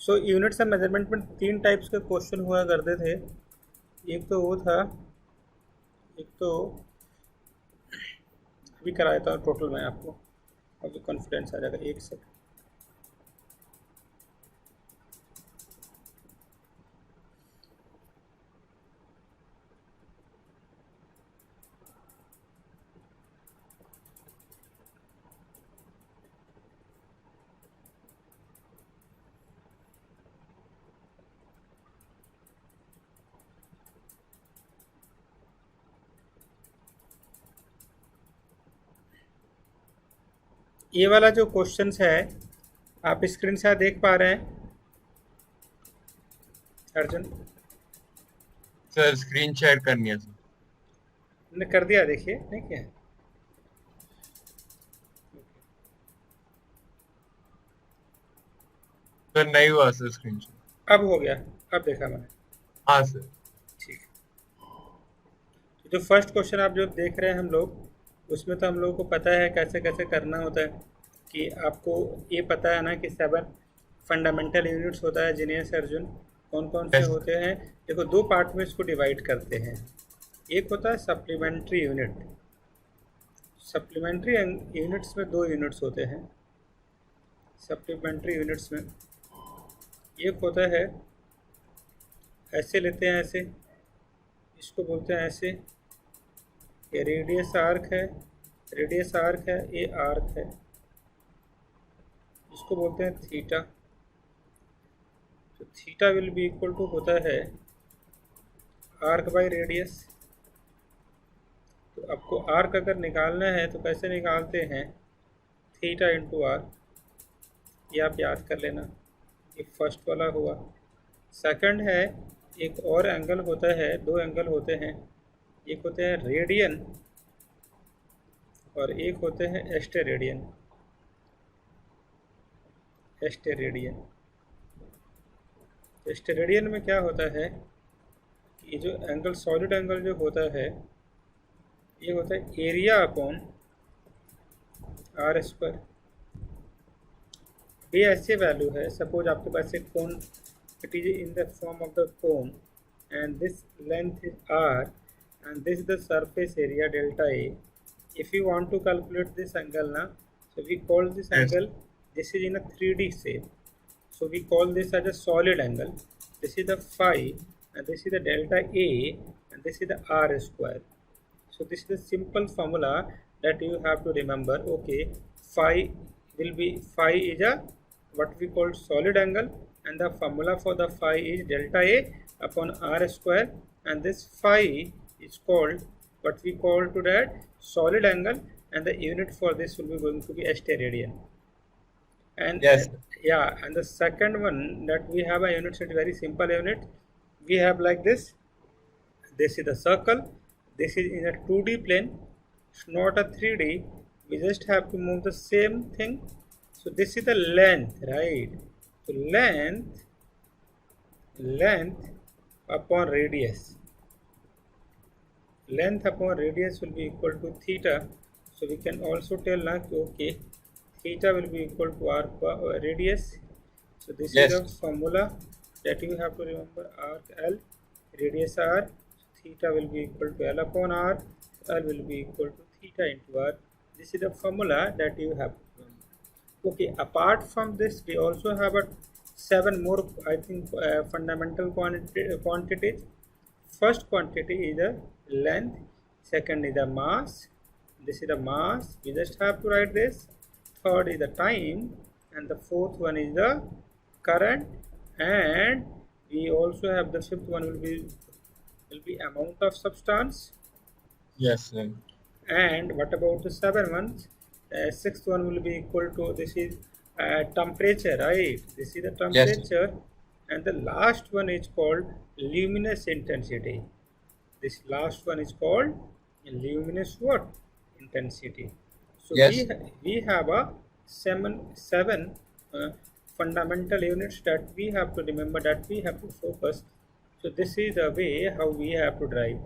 So units of measurement में तीन types के क्वेश्चन हुआ करते थे। एक तो वो था, एक तो अभी करा देता हूँ टोटल मैं आपको, अभी कॉन्फिडेंस आ जाएगा। एक सेकंड। ये वाला जो क्वेश्चन है आप स्क्रीन से देख पा रहे हैं अर्जुन? सर स्क्रीन शेयर करनी है सर। मैंने कर दिया, देखिए नहीं क्या है। सर नहीं हुआ सर स्क्रीन शेयर। अब हो गया, अब देखा मैंने। हाँ सर। ठीक है। तो जो फर्स्ट क्वेश्चन आप जो देख रहे हैं हम लोग, उसमें तो हम लोगों को पता है कैसे कैसे करना होता है। कि आपको ये पता है ना कि 7 फंडामेंटल यूनिट्स होता है जीनियस अर्जुन। कौन कौन से यस होते हैं? देखो, दो पार्ट में इसको डिवाइड करते हैं। एक होता है सप्लीमेंट्री यूनिट। सप्लीमेंट्री यूनिट्स में दो यूनिट्स होते हैं। सप्लीमेंट्री यूनिट्स में एक होता है, ऐसे लेते हैं ऐसे, इसको बोलते हैं ऐसे। ये रेडियस आर्क है, रेडियस आर्क है, ये आर्क है, इसको बोलते हैं थीटा। तो theta will be equal to होता है आर्क बाय रेडियस। तो आपको आर्क अगर निकालना है तो कैसे निकालते हैं? Theta into r. ये आप याद कर लेना। ये फर्स्ट वाला हुआ। सेकंड है, एक और एंगल होता है, दो एंगल होते हैं। एक होते हैं रेडियन और एक होते हैं एस्टेरेडियन। एस्टेरेडियन, एस्टेरेडियन में क्या होता है कि जो एंगल, सॉलिड एंगल जो होता है, ये होता है एरिया अपॉन आर स्क्वायर। ये ऐसे वैल्यू है, सपोज आपके पास एक cone, it is in the form of the cone and this length is R and this is the surface area delta A. If you want to calculate this angle na, so we call this yes angle, this is in a 3D shape, so we call this as a solid angle. This is the phi and this is the delta A and this is the r square. So this is the simple formula that you have to remember. Okay, phi will be, phi is a what we call solid angle and the formula for the phi is delta A upon r square, and this phi is called what we call to that solid angle, and the unit for this will be going to be asteradian. And yes yeah, and the second one that we have a unit, so it is very simple unit. We have like this. This is the circle. This is in a 2D plane. It's not a 3D. We just have to move the same thing. So this is the length, right? So length upon radius. Length upon radius will be equal to theta. So we can also tell now, okay, theta will be equal to r radius. So this is yes the formula that you have to remember. Arc L, radius r, theta will be equal to L upon r. L will be equal to theta into r. This is the formula that you have to remember. Okay, apart from this, we also have a 7 more, I think, fundamental quantities. First quantity is the length, second is the mass, this is the mass, we just have to write this. Third is the time, and the fourth one is the current, and we also have the fifth one will be amount of substance. Yes sir And what about the seven ones? Sixth one will be equal to, this is temperature, right? This is the yes temperature, and the last one is called luminous intensity. This last one is called luminous what? Intensity. So yes we have a seven fundamental units that we have to remember, that we have to focus. So this is the way how we have to drive.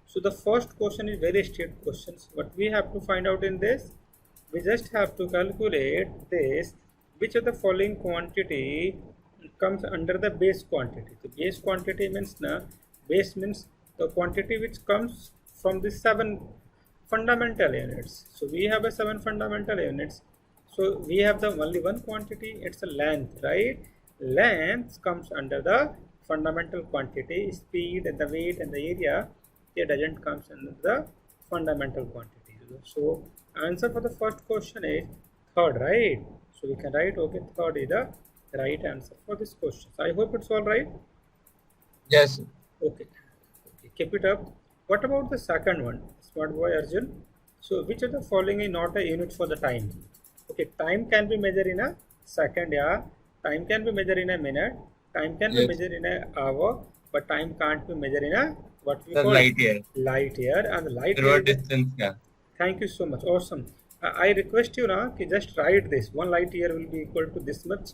So the first question is very straight questions. What we have to find out in this, we just have to calculate this, which of the following quantity comes under the base quantity. The base quantity means base means the quantity which comes from the 7 fundamental units. So we have a 7 fundamental units. So we have the only one quantity, it's a length, right? Length comes under the fundamental quantity. Speed and the weight and the area, it doesn't comes under the fundamental quantity. So answer for the first question is third, right? So we can write, okay, third is the right answer for this question. So I hope it's all right. Yes, sir. Okay. Okay, keep it up. What about the second one, smart boy Arjun? So which of the following is not a unit for the time? Okay, time can be measured in a second, yeah. Time can be measured in a minute. Time can be Yes. measured in an hour, but time can't be measured in a what we The call light year. light year. And light Zero year. distance, yeah. Thank you so much. Awesome. I request you now कि just write this. 1 light year will be equal to this much,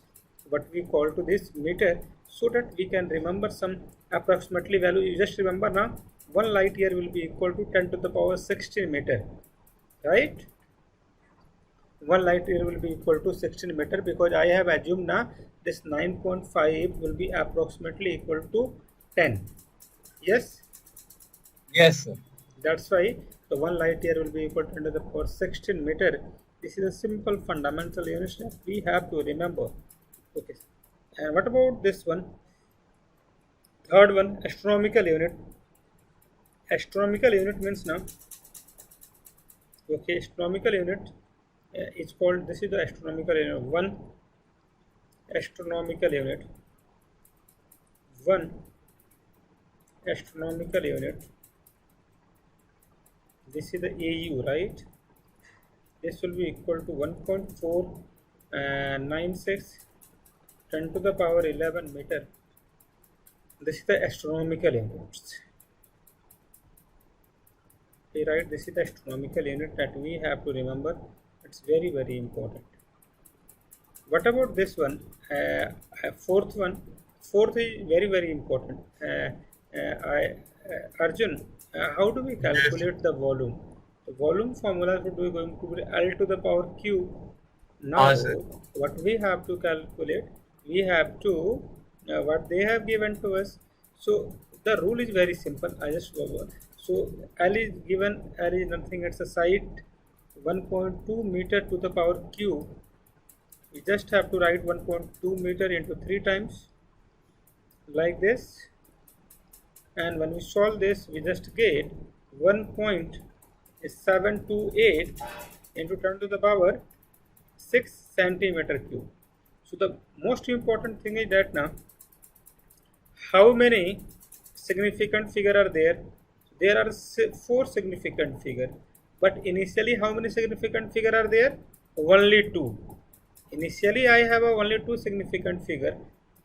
what we call to this meter, so that we can remember some approximately value. You just remember now, 1 light year will be equal to 10 to the power 16 meter, right? 1 light year will be equal to 16 meter, because I have assumed now this 9.5 will be approximately equal to 10. Yes. Yes, sir. That's why the 1 light year will be equal to 10 to the power 16 meter. This is a simple fundamental unit that we have to remember. Okay. And what about this one? Third one, astronomical unit. Astronomical unit means now, okay, astronomical unit is called, this is the astronomical unit. One astronomical unit. One astronomical unit. This is the AU, right? This will be equal to 1.496 10 to the power 11 meter. This is the astronomical units. Okay, right? This is the astronomical unit that we have to remember. It's very, very important. What about this one? Fourth one. Fourth is very, very important. Arjun, how do we calculate the volume? The volume formula would be going to be L to the power Q. Now, Sir. what we have to calculate, we have to, what they have given to us. So, the rule is very simple. I just go over. So, L is given, L is nothing, it's a side 1.2 meter to the power Q. We just have to write 1.2 meter into 3 times, like this. And when we solve this, we just get 1.728 into 10 to the power 6 centimeter cube. So the most important thing is that now, how many significant figure are there? There are 4 significant figure, but initially how many significant figure are there? Only 2. Initially I have only 2 significant figure.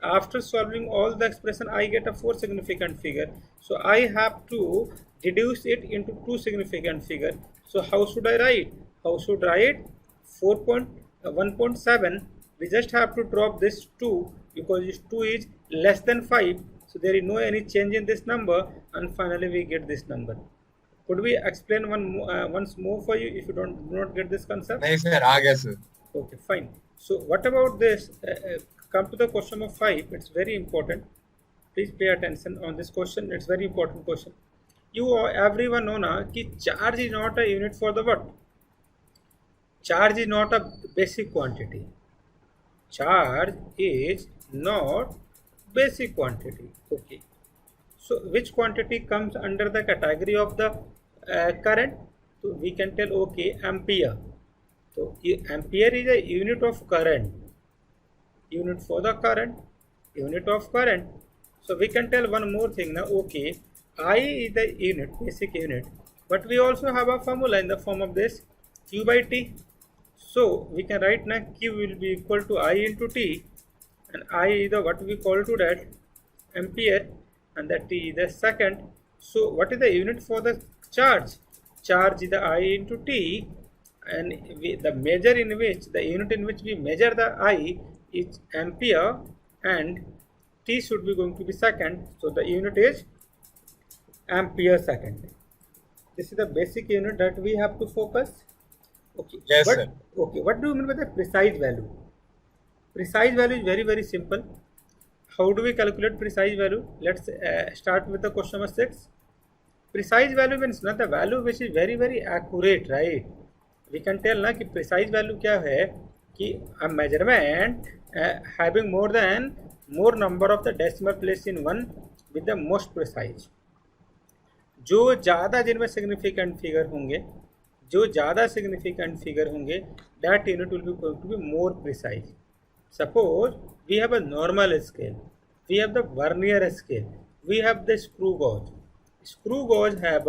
After solving all the expression, I get a 4 significant figure. So I have to reduce it into 2 significant figure. So how should I write? How should I write? 1.7. We just have to drop this 2, because this 2 is less than 5. So there is no any change in this number, and finally we get this number. Could we explain once more for you if you do not get this concept? नहीं sir, आ गया sir. Okay, fine. So what about this? Come to the question number 5. It's very important. Please pay attention on this question. It's very important question. Everyone know na कि charge is not a unit for the what? Charge is not a basic quantity. Charge is not basic quantity. Okay. So which quantity comes under the category of the current? So we can tell, okay, ampere. So ampere is a unit of current. Unit for the current. Unit of current. So we can tell one more thing now. Okay, I is the unit, basic unit. But we also have a formula in the form of this Q by T. So we can write now Q will be equal to I into T. And I is the what we call to that ampere. And that T is the second. So what is the unit for the charge? Charge is the I into T, and the measure in which, the unit in which we measure the I is ampere, and T should be going to be second. So the unit is ampere second. This is the basic unit that we have to focus. Okay. Yes, sir. Okay. What do you mean by the precise value? Precise value is very, very simple. how do we calculate precise value? Let's start with the question number 6. Precise value means ना the value which is very accurate, right? We can tell ना कि precise value क्या है कि a measurement having more number of the decimal place in one with the most precise. जो ज़्यादा जिनमें significant figure होंगे, जो ज़्यादा सिग्निफिकेंट फिगर होंगे, that unit will be going to be more precise. Suppose we have a normal scale, we have the vernier scale, we have the screw gauge. Screw gauge have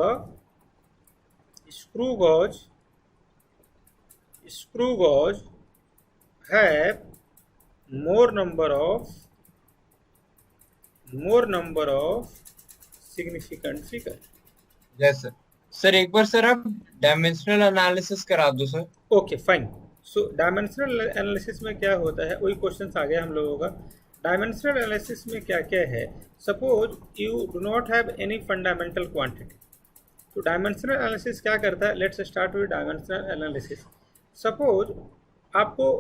more number of significant figure. Yes sir. Sir एक बार sir आप dimensional analysis करा दो sir. Okay fine. So dimensional analysis में क्या होता है, वही क्वेश्चन आ गया हम लोगों का. डायमेंशनल एनालिसिस में क्या क्या है. Suppose you do not have any fundamental quantity. तो डायमेंशनल एनालिसिस क्या करता है, let's start with dimensional analysis. Suppose आपको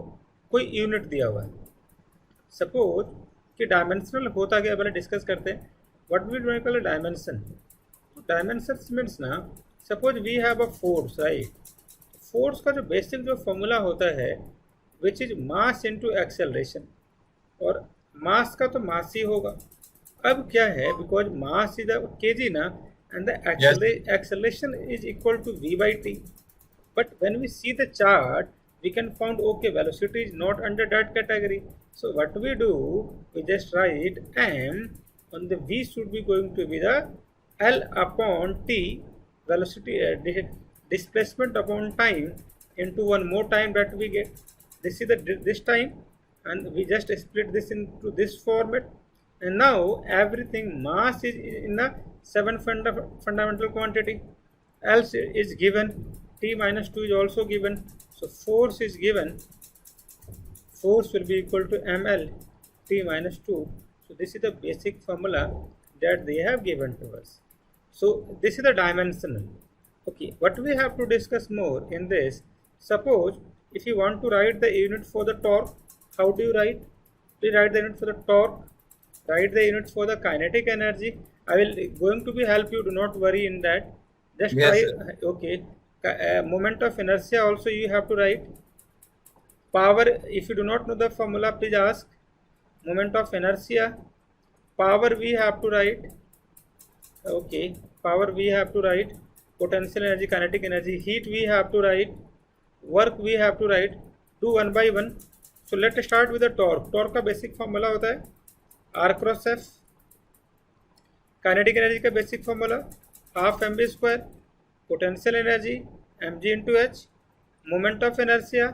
कोई यूनिट दिया हुआ है. सपोज कि डायमेंशनल होता क्या, पहले डिस्कस करते हैं. What we do call dimension. Dimensions means ना, suppose we have a force, right. Force का जो बेसिक जो फॉर्मूला होता है which is mass into acceleration, और मास का तो मास ही होगा. अब क्या है, because mass is a KG ना, and the acceleration is equal to v by t. But when we see the chart, we can find okay, velocity is not under that category. So what we do, we just write m on the v should be going to be the L upon t, velocity displacement upon time into one more time that we get. This is this time, and we just split this into this format. And now everything mass is in the 7 fundamental quantity. Else is given, t minus 2 is also given. So force is given, force will be equal to ml t minus 2. So this is the basic formula that they have given to us. So this is the dimensional. Okay, what we have to discuss more in this, suppose if you want to write the unit for the torque, how do you write? We write the unit for the torque, write the units for the kinetic energy. I will going to be help you, do not worry in that. Just yes, try. Okay, moment of inertia also you have to write. Power, if you do not know the formula, please ask. Moment of inertia, power we have to write. Okay, power we have to write. Potential energy, kinetic energy, heat we have to write. Work we have to write. Do one by one. So let's start with the torque. Torque का basic formula होता है R cross F. Kinetic energy का basic formula half M B square. Potential energy M G into H. Moment of inertia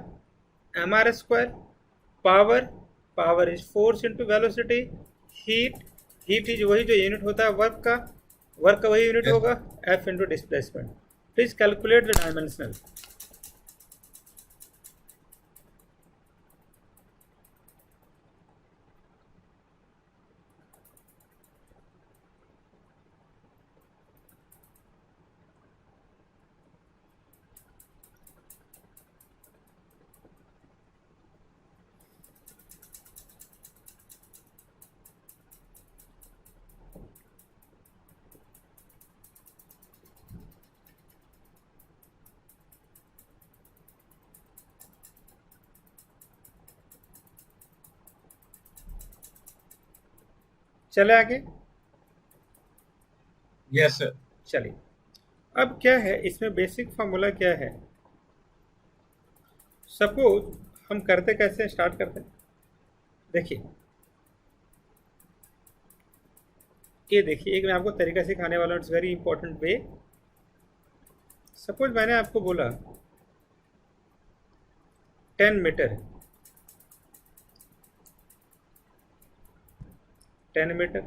M R square. Power is force into velocity. Heat is वही जो unit होता है work का वही unit होगा, F into displacement. Please calculate the dimensional. चले आगे. Yes sir. चलिए, अब क्या है इसमें बेसिक फॉर्मूला क्या है. सपोज हम करते कैसे, स्टार्ट करते हैं. देखिए, ये देखिए, एक मैं आपको तरीका सिखाने वाला हूँ. It's very important way. Suppose मैंने आपको बोला 10 metre, 10 meter,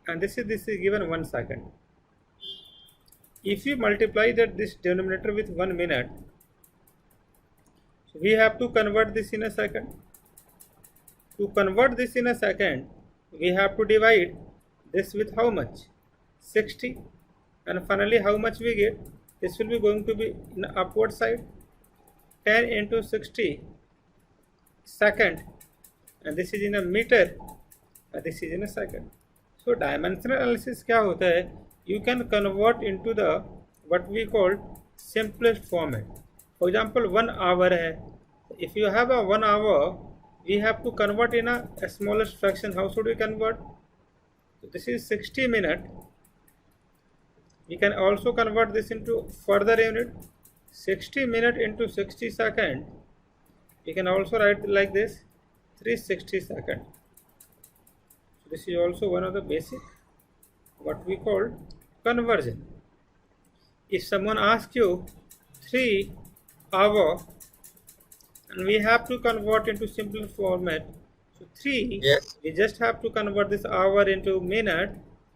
and this is given 1 second. If you multiply this denominator with 1 minute, so we have to convert this in a second. To convert this in a second, we have to divide this with how much? 60. And finally how much we get? This will be going to be in the upward side. 10 into 60 second, and this is in a meter. this is in a second. So dimensional analysis क्या होता है? You can convert into the what we call simplest format. For example, 1 hour है. If you have a 1 hour, we have to convert in a smallest fraction. How should we convert? So this is 60 minutes. We can also convert this into further unit. 60 minutes into 60 seconds. We can also write like this, 360 seconds. So this is also one of the basic what we call conversion. If someone asks you 3 hour and we have to convert into simple format, so 3, Yes. we just have to convert this hour into minute,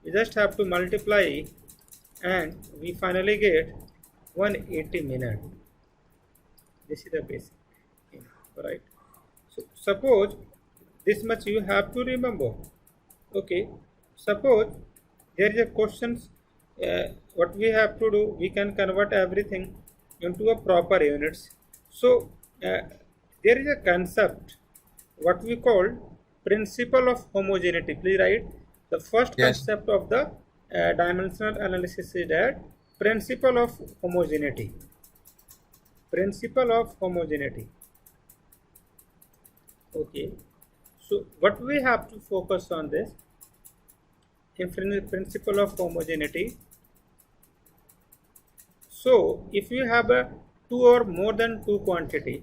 we just have to multiply and we finally get 180 minutes. This is the basic, right? So suppose this much you have to remember. Okay, suppose there is a questions, what we have to do, we can convert everything into a proper units. So there is a concept what we call principle of homogeneity. Please write the first Yes. concept of the dimensional analysis is that principle of homogeneity. Principle of homogeneity. Okay, so what we have to focus on this in principle of homogeneity. So if you have a 2 or more than 2 quantity,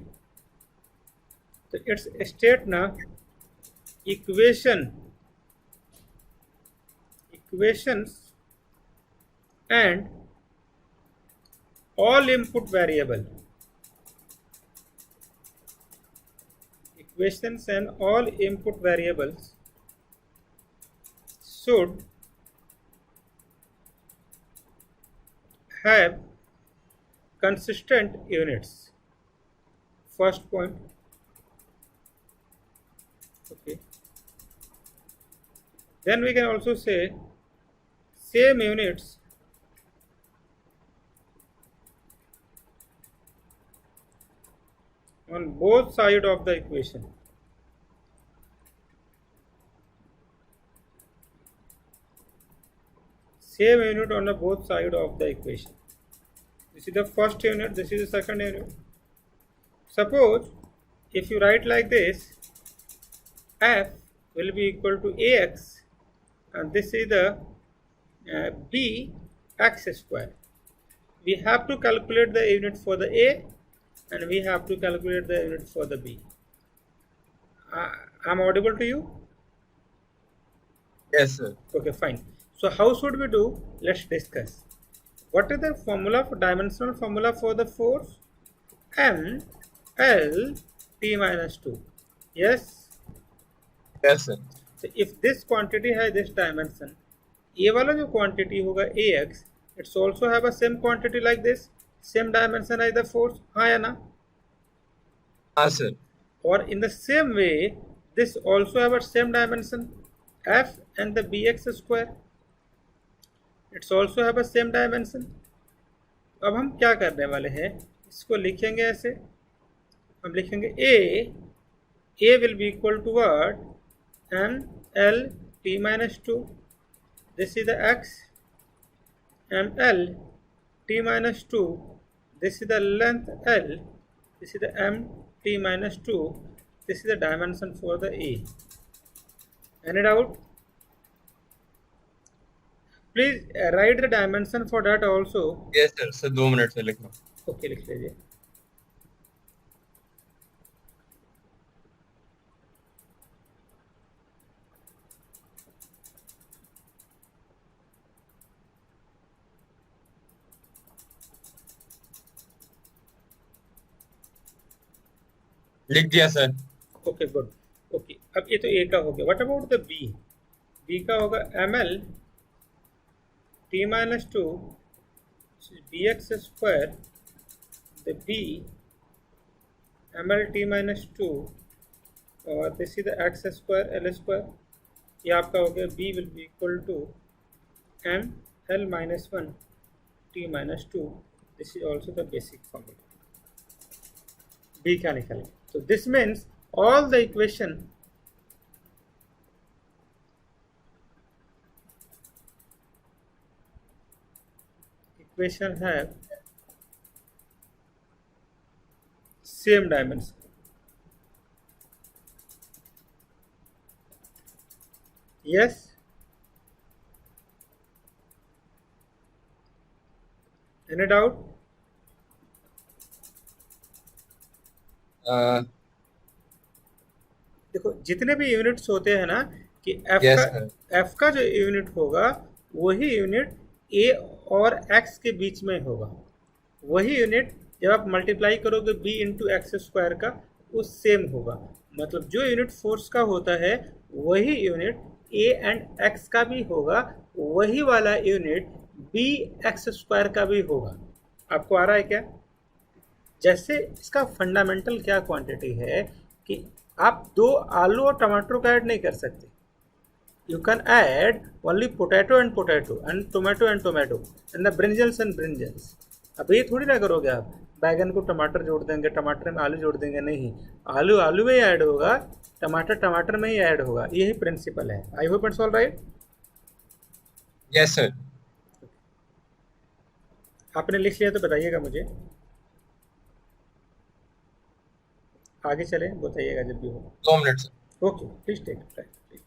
so its state now equations and all input variable, equations and all input variables should have consistent units. First point. Okay. Then we can also say same units on both sides of the equation. Same unit on the both sides of the equation. This is the first unit, this is the second unit. Suppose if you write like this, f will be equal to ax and this is the b x square. We have to calculate the unit for the a and we have to calculate the unit for the b. I'm audible to you? Yes, sir. Okay, fine. So how should we do? Let's discuss. What is the formula for dimensional formula for the force? M L T minus 2. Yes. Yes, sir. So if this quantity has this dimension, ये वाला जो quantity होगा ax, it's also have a same quantity like this, same dimension as the force. हाँ या ना? हाँ, sir. Or in the same way, this also have a same dimension, f and the bx square. It's also have a same dimension. अब हम क्या करने वाले हैं, इसको लिखेंगे ऐसे, हम लिखेंगे a will be equal to what? M L T minus 2. This is the x. M L T minus 2. This is the length L. This is the M T minus 2. This is the dimension for the a. Any doubt? Please write the dimension for that also. Yes, sir. Sir 2 minute से लिख लो. Okay, लिख लीजिए. लिख दिया sir. Okay good. Okay, अब ये तो ए का हो गया. What about the b? B का होगा M L T minus 2 b x square, the b M L T minus 2 और this is the x square L square. ये आपका हो गया b will be equal to M L minus 1 T minus 2. This is also the basic formula. B क्या निकलेगा? So this means all the equation equation have same dimension. Yes? Any doubt? देखो जितने भी units होते हैं ना कि Yes, sir. F का जो यूनिट होगा वही यूनिट ए और एक्स के बीच में होगा। वही यूनिट जब आप मल्टीप्लाई करोगे बी इंटू एक्स स्क्वायर का वो सेम होगा। मतलब जो यूनिट फोर्स का होता है वही यूनिट ए एंड एक्स का भी होगा, वही वाला यूनिट बी एक्स स्क्वायर का भी होगा। आपको आ रहा है क्या? जैसे इसका फंडामेंटल क्या क्वांटिटी है कि आप दो आलू और टमाटर को ऐड नहीं कर सकते। You can add only potato and tomato and the brinjals and brinjals. अब ये थोड़ी ना करोगे आप बैगन को टमाटर जोड़ देंगे, टमाटर में आलू जोड़ देंगे, नहीं। आलू आलू में ही ऐड होगा, टमाटर टमाटर में ही ऐड होगा। यही प्रिंसिपल है। I hope it's all right. Yes, sir. आपने लिख लिया तो बताइएगा मुझे, आगे चलें बताइएगा जब भी हो। 2 minutes, sir. Okay please take time please.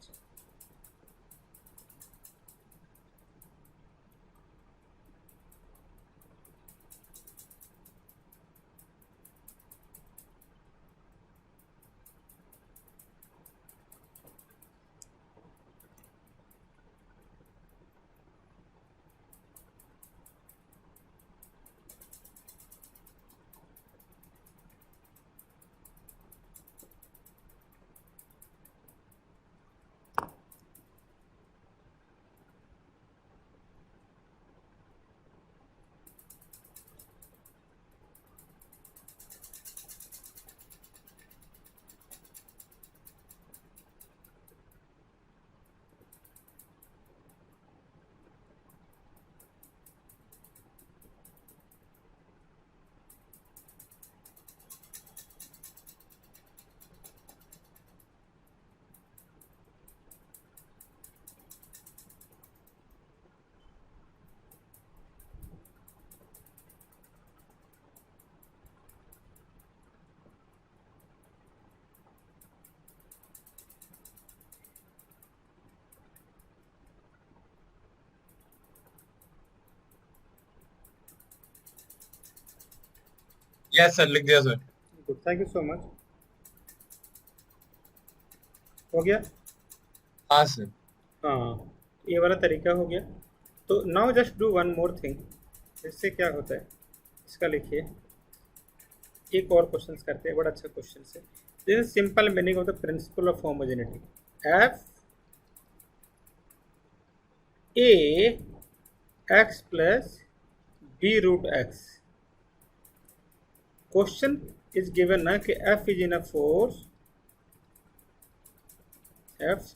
Yes, sir. लिख दिया, sir. Good, thank you so much. हो गया? हाँ, sir. हाँ, ये वाला तरीका हो गया। तो now just do one more thing. इससे क्या होता है इसका लिखिए। एक और क्वेश्चन करते हैं, बड़ा अच्छा क्वेश्चन है। This is simple meaning of the principle of homogeneity. F A x plus B root x. Question is given ना कि f is in a force, f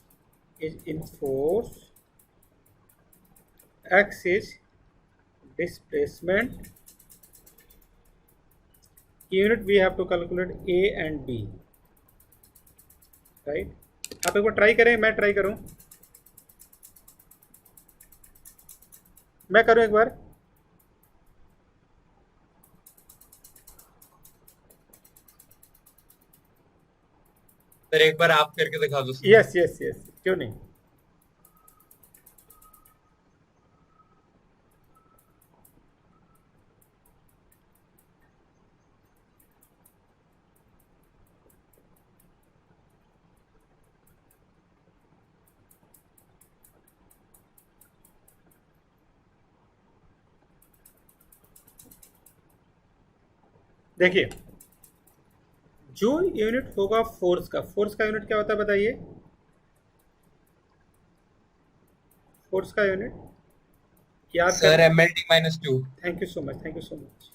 is in force, x is displacement, unit we have to calculate a and b, right? आप एक बार try करें, मैं try करूं, मैं करूं एक बार। सर एक बार आप करके दिखा दो। यस यस यस, क्यों नहीं। देखिए जो यूनिट होगा फोर्स का यूनिट क्या होता है बताइए। फोर्स का यूनिट याद sir MLT-2। Thank you so much, thank you so much.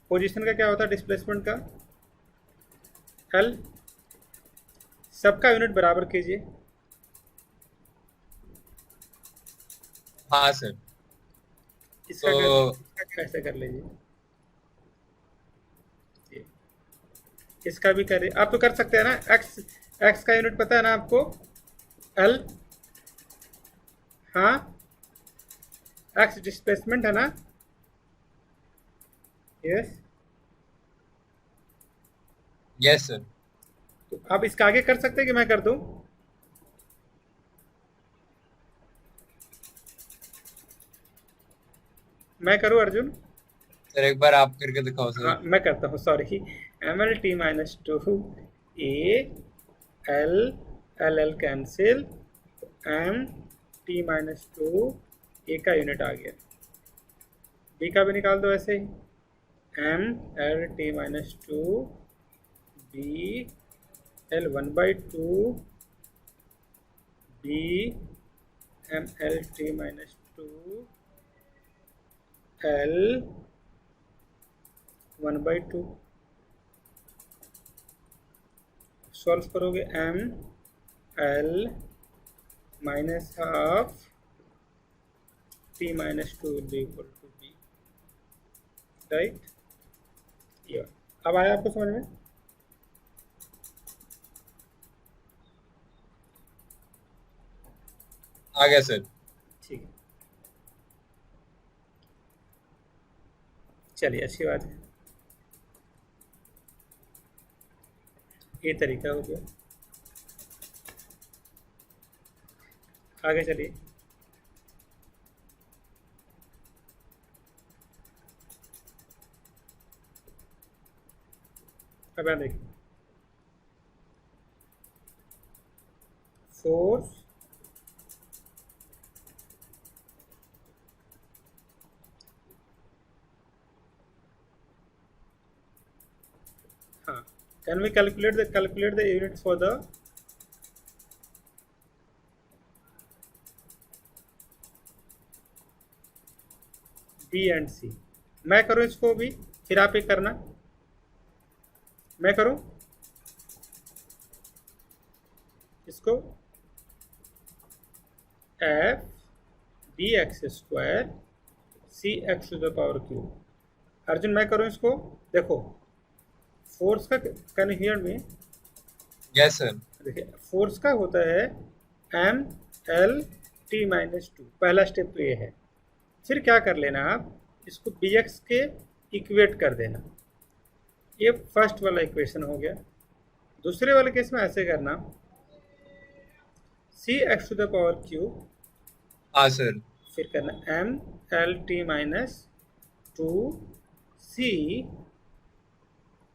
Position का क्या होता है डिस्प्लेसमेंट का? एल। सबका यूनिट बराबर कीजिए। हाँ सर। इसका तो कैसे कर लीजिए, इसका भी करिए। आप तो कर सकते हैं ना। एक्स का यूनिट पता है ना आपको, एल। हाँ एक्स डिस्प्लेसमेंट है ना? यस। Yes sir. तो आप इसका आगे कर सकते हैं कि मैं कर दूं? मैं करूं अर्जुन? सर एक बार आप करके दिखाओ सर। हाँ मैं करता हूँ, sorry. M L T minus two A L L L cancel, M T minus two A का यूनिट आ गया, बी का भी निकाल दो ऐसे ही, M L T minus two B L one by two B M L T minus two L one by two. Solve करोगे, M L minus half T minus two will be equal to B, right? ये अब आया आपको समझ में? आ गया sir. ठीक है, चलिए अच्छी बात है, ये तरीका हो गया। आगे चलिए। अब यहाँ देखिए, फोर्स हाँ, can we calculate the unit for the B and C? मैं करूँ इसको भी, फिर आप एक करना। मैं करूँ इसको, F B x square C X to the power Q. Arjun मैं करूँ इसको, देखो फोर्स का, can you hear me? Yes sir. देखिए फोर्स का होता है M L T minus two, पहला स्टेप तो ये है। फिर क्या कर लेना आप, इसको बी एक्स के इक्वेट कर देना, ये फर्स्ट वाला इक्वेशन हो गया। दूसरे वाले केस में ऐसे करना, C X to the power Q, हाँ सर। फिर करना M L T minus two C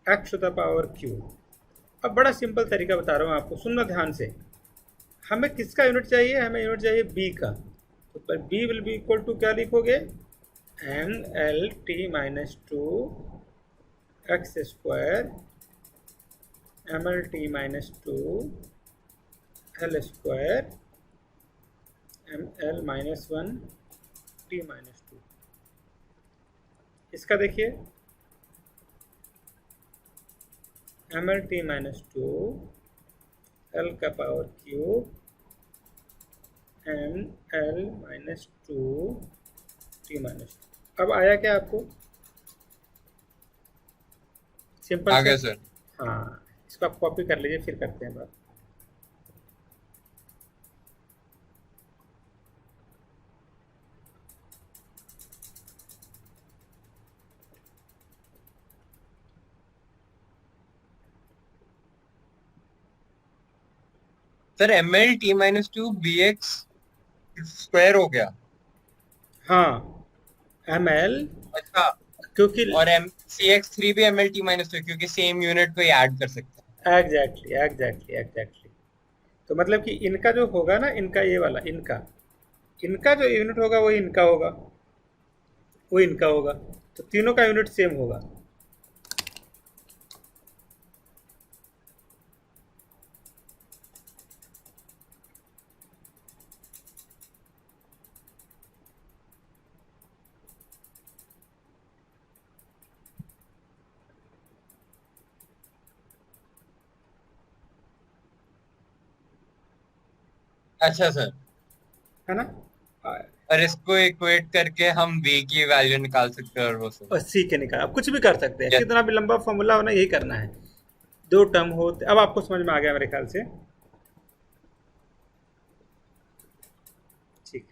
X to the power Q. अब बड़ा सिंपल तरीका बता रहा हूँ आपको, सुनना ध्यान से। हमें किसका यूनिट चाहिए? हमें यूनिट चाहिए बी का, तो B will be equal to क्या लिखोगे, M L T minus two X square M L T minus two L square M L minus one T minus two. इसका देखिए, M L T minus two L का power cube M L minus two T minus two. अब आया क्या आपको? Simple आ गया sir. हाँ, इसको आप कॉपी कर लीजिए, फिर करते हैं बात। Sir M L T minus two B x square हो गया। हाँ, एम एल, अच्छा, क्योंकि और एम सी एक्स थ्री भी M L T minus two, क्योंकि सेम यूनिट को ही ऐड कर सकते हैं। Exactly exactly exactly. तो मतलब कि इनका जो होगा ना, इनका ये वाला, इनका इनका जो यूनिट होगा वो इनका होगा, वो इनका होगा, तो तीनों का यूनिट सेम होगा। अच्छा सर। है ना? और इसको इक्वेट करके हम v की वैल्यू निकाल सकते हैं, और वो सब। और सी के निकाल, आप कुछ भी कर सकते हैं, यस। कितना भी लंबा फॉर्मूला होना, यही करना है। दो टर्म होते, अब आपको समझ में आ गया मेरे ख्याल से। ठीक।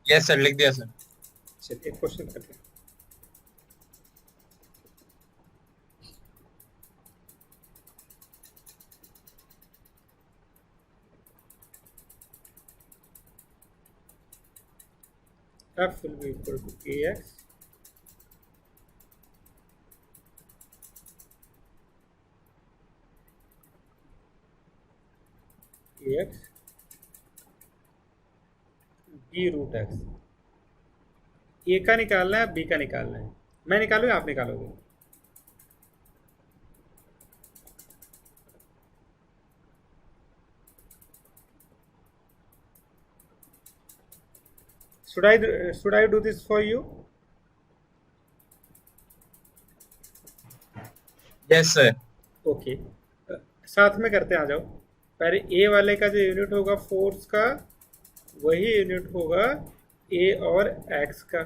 यस सर, लिख दिया सर। चलिए एक क्वेश्चन करते हैं। f will be equal to ax b root x। A का निकालना है, बी का निकालना है। मैं निकालूंगा, आप निकालोगे? should I do this for you? Yes sir. Okay, साथ में करते हैं, आ जाओ। पहले ए वाले का जो यूनिट होगा फोर्स का, वही यूनिट होगा ए और एक्स का।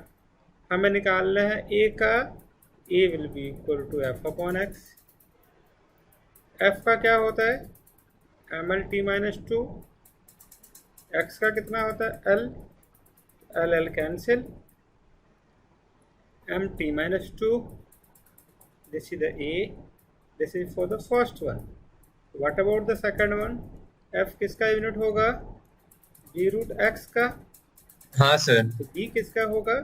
हमें निकालना है ए का। A will be equal to F upon X. F का क्या होता है? M L T minus two. X का कितना होता है? L. L L cancel, M T minus two. This is the A, this is for the first one. What about the second one? F किसका unit होगा? B root X का। हाँ sir. तो B किसका होगा?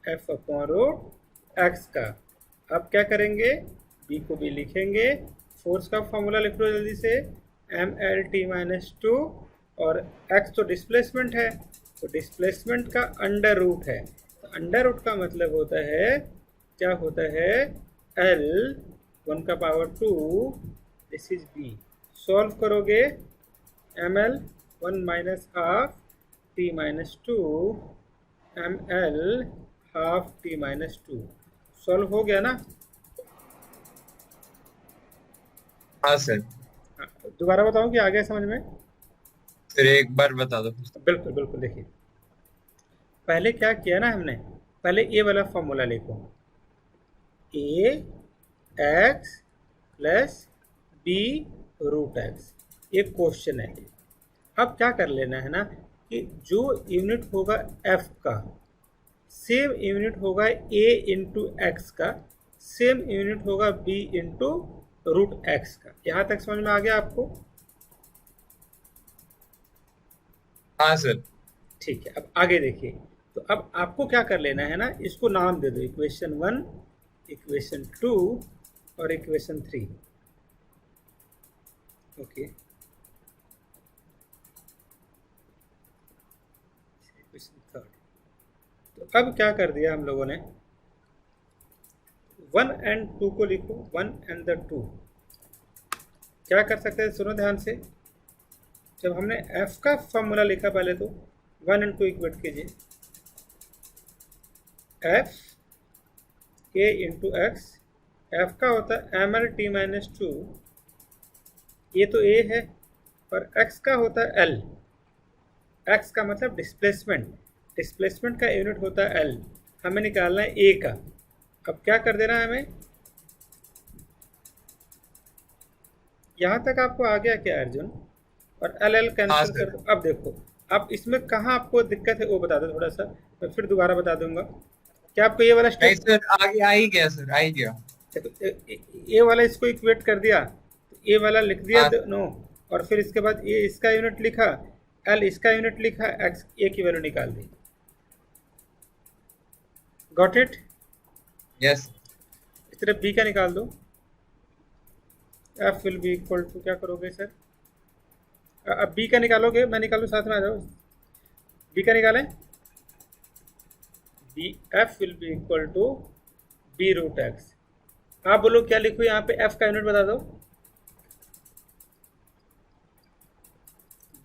एफ अपॉन रूट एक्स का। अब क्या करेंगे? बी को भी लिखेंगे। फोर्स का फॉर्मूला लिख लो जल्दी से, M L T minus two, और एक्स तो डिस्प्लेसमेंट है, तो डिस्प्लेसमेंट का अंडर रूट है। तो अंडर रूट का मतलब होता है, क्या होता है? एल 1 का power 2, this is B. Solve करोगे, M L 1 minus half T minus two, M L half T minus two. Solve हो गया ना? हाँ सर। हाँ, दोबारा बताऊं कि आ गया समझ में? फिर एक बार बता दो। बिल्कुल बिल्कुल, देखिए पहले क्या किया ना हमने, पहले ए वाला फॉर्मूला लिखो, A x plus B root X. एक क्वेश्चन है। अब क्या कर लेना है ना, कि जो यूनिट होगा एफ का, सेम यूनिट होगा ए इंटू एक्स का, सेम यूनिट होगा बी इंटू रूट एक्स का। यहां तक समझ में आ गया आपको? हाँ सर। ठीक है, अब आगे देखिए। तो अब आपको क्या कर लेना है ना, इसको नाम दे दो, इक्वेशन 1, इक्वेशन 2 और इक्वेशन 3। Okay, equation 3। तो अब क्या कर दिया हम लोगों ने, 1 एंड 2 को लिखो, 1 एंड द 2। क्या कर सकते हैं, सुनो ध्यान से। जब हमने f का फॉर्मूला लिखा पहले, तो 1 एंड 2 इक्वेट कीजिए, f a into X. F का होता है M L T minus two, ये तो a है, और x का होता है l। x का मतलब डिस्प्लेसमेंट, डिस्प्लेसमेंट का यूनिट होता है l। हमें निकालना है a का। अब क्या कर देना है हमें, यहाँ तक आपको आ गया क्या अर्जुन? और एल एल हाँ कैंसिल सर। कर दो। अब देखो, अब इसमें कहाँ आपको दिक्कत है वो बता दो थोड़ा सा, मैं फिर दोबारा बता दूंगा। क्या आपको ये वाला नहीं स्टेप, सर, आगे आ ही गया सर, आ ही गया। ये वाला इसको इक्वेट कर दिया, तो ये वाला लिख दिया हाँ। नो, और फिर इसके बाद ये इसका यूनिट लिखा, एल इसका यूनिट लिखा, एक्स ए की वैल्यू निकाल दी। Got it? यस। इस तरह बी का निकाल दो। F will be equal to, क्या करोगे सर? अब बी का निकालोगे, मैं निकालूँ साथ में, आ जाओ। बी का निकालें, B F will be equal to B root X. आप बोलो क्या लिखो यहाँ पे, एफ का यूनिट बता दो।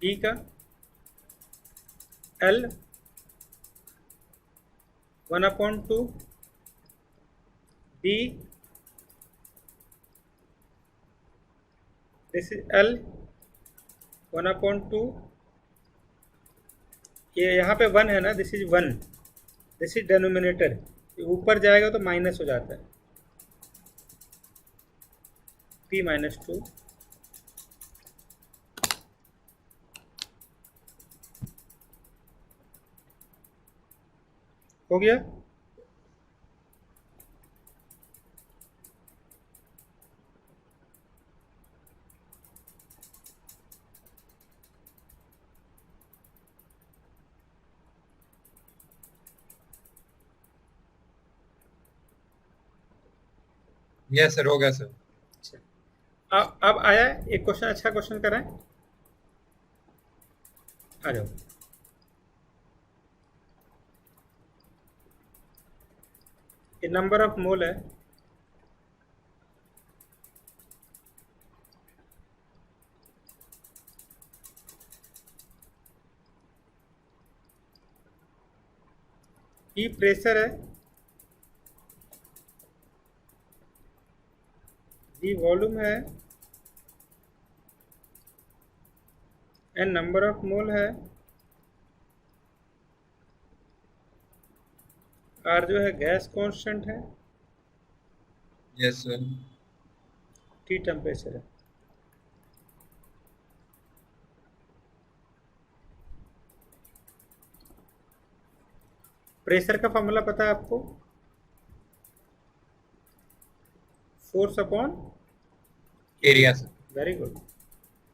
बी का L 1/2, B this is L 1/2। ये यहाँ पे 1 है ना, this is 1, this is denominator, ऊपर जाएगा तो माइनस हो जाता है, p माइनस 2। हो गया? यस सर, हो गया सर। अच्छा, अब आया एक क्वेश्चन, अच्छा क्वेश्चन कराएं, आ जाओ। ये नंबर ऑफ मोल है, ई प्रेशर है, जी वॉल्यूम है, एन नंबर ऑफ मोल है, आर जो है गैस कांस्टेंट है, यस सर। टी टेम्परेचर है। प्रेशर का फॉर्मूला पता है आपको? Force upon area sir. Very good.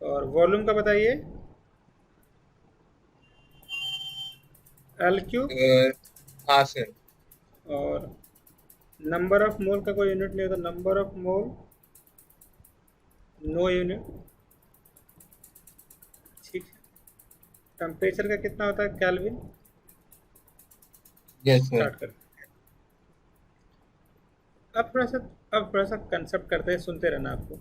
और वॉल्यूम का बताइए? L cube. हाँ सर। और नंबर ऑफ मोल का कोई यूनिट नहीं होता, number of mole, no unit, ठीक है। टेम्परेचर का कितना होता है? केल्विन। Yes sir. स्टार्ट कर। अब थोड़ा सा अब थोड़ा सा कंसेप्ट करते हैं, सुनते रहना आपको।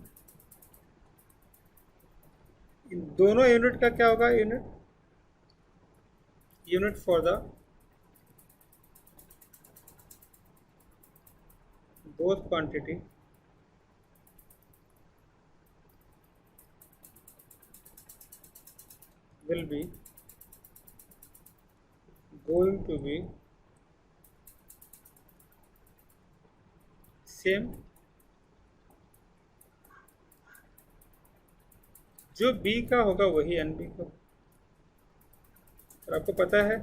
इन दोनों यूनिट का क्या होगा? Unit for the both quantity will be going to be same। जो B का होगा वही NB का। और आपको पता है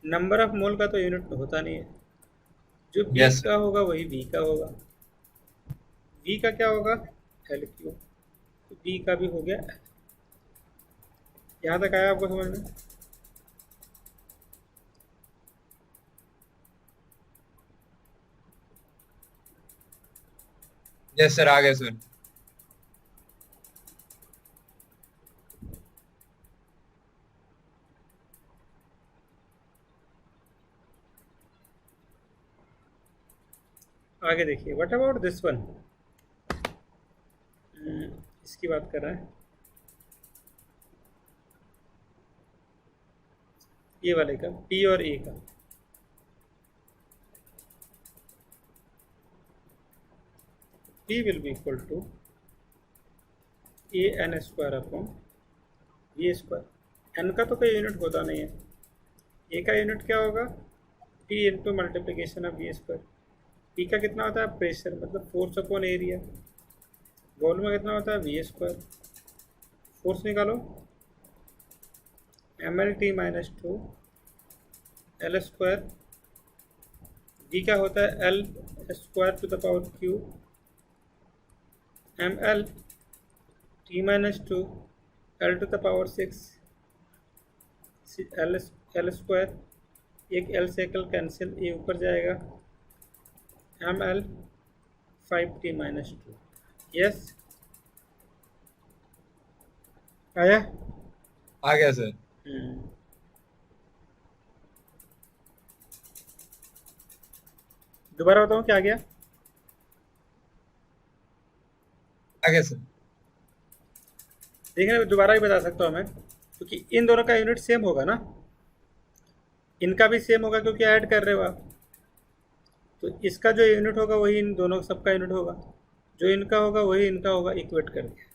नंबर ऑफ मोल का तो यूनिट होता नहीं है, जो B यस का सर। होगा वही B का होगा। B का क्या होगा? L cube. तो B का भी हो गया। यहाँ तक आया आपको समझ में? यस सर, आ गया सर। आगे देखिए, व्हाट अबाउट दिस वन, इसकी बात कर रहे हैं, ये वाले का, P और A का। P will be equal to AN square upon V square. N का तो कोई यूनिट होता नहीं है, A का यूनिट क्या होगा? P into multiplication of V square. P का कितना होता है? प्रेशर, मतलब फोर्स अपॉन एरिया। वॉल्यूम में कितना होता है? V square. फोर्स निकालो, MLT minus 2 L square. V का होता है L square to the power Q, ML T minus 2 L to the power 6 L square. एक L से L कैंसिल, ये ऊपर जाएगा, ML 5T माइनस 2। यस, आया? आ गया सर। दोबारा बताऊं क्या आ गया? आ गया सर। देखिए मैं दोबारा भी बता सकता हूँ मैं, क्योंकि इन दोनों का यूनिट सेम होगा ना, इनका भी सेम होगा क्योंकि ऐड कर रहे हो आप। तो इसका जो यूनिट होगा वही इन दोनों सबका यूनिट होगा, जो इनका होगा वही इनका होगा, इक्वेट करके।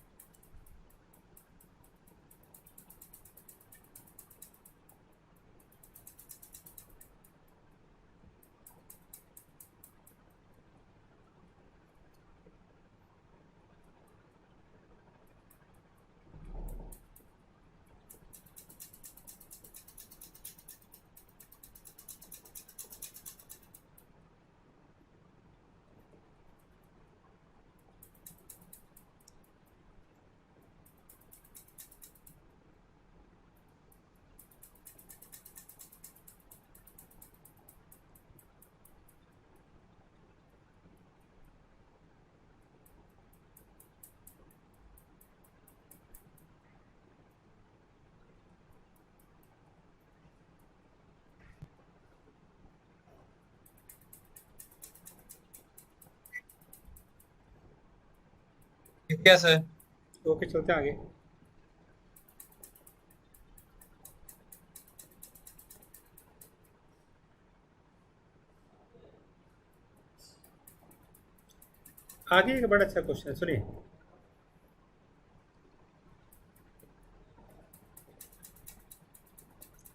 गया सर। ओके, चलते हैं आगे। आगे एक बड़ा अच्छा क्वेश्चन है, सुनिए।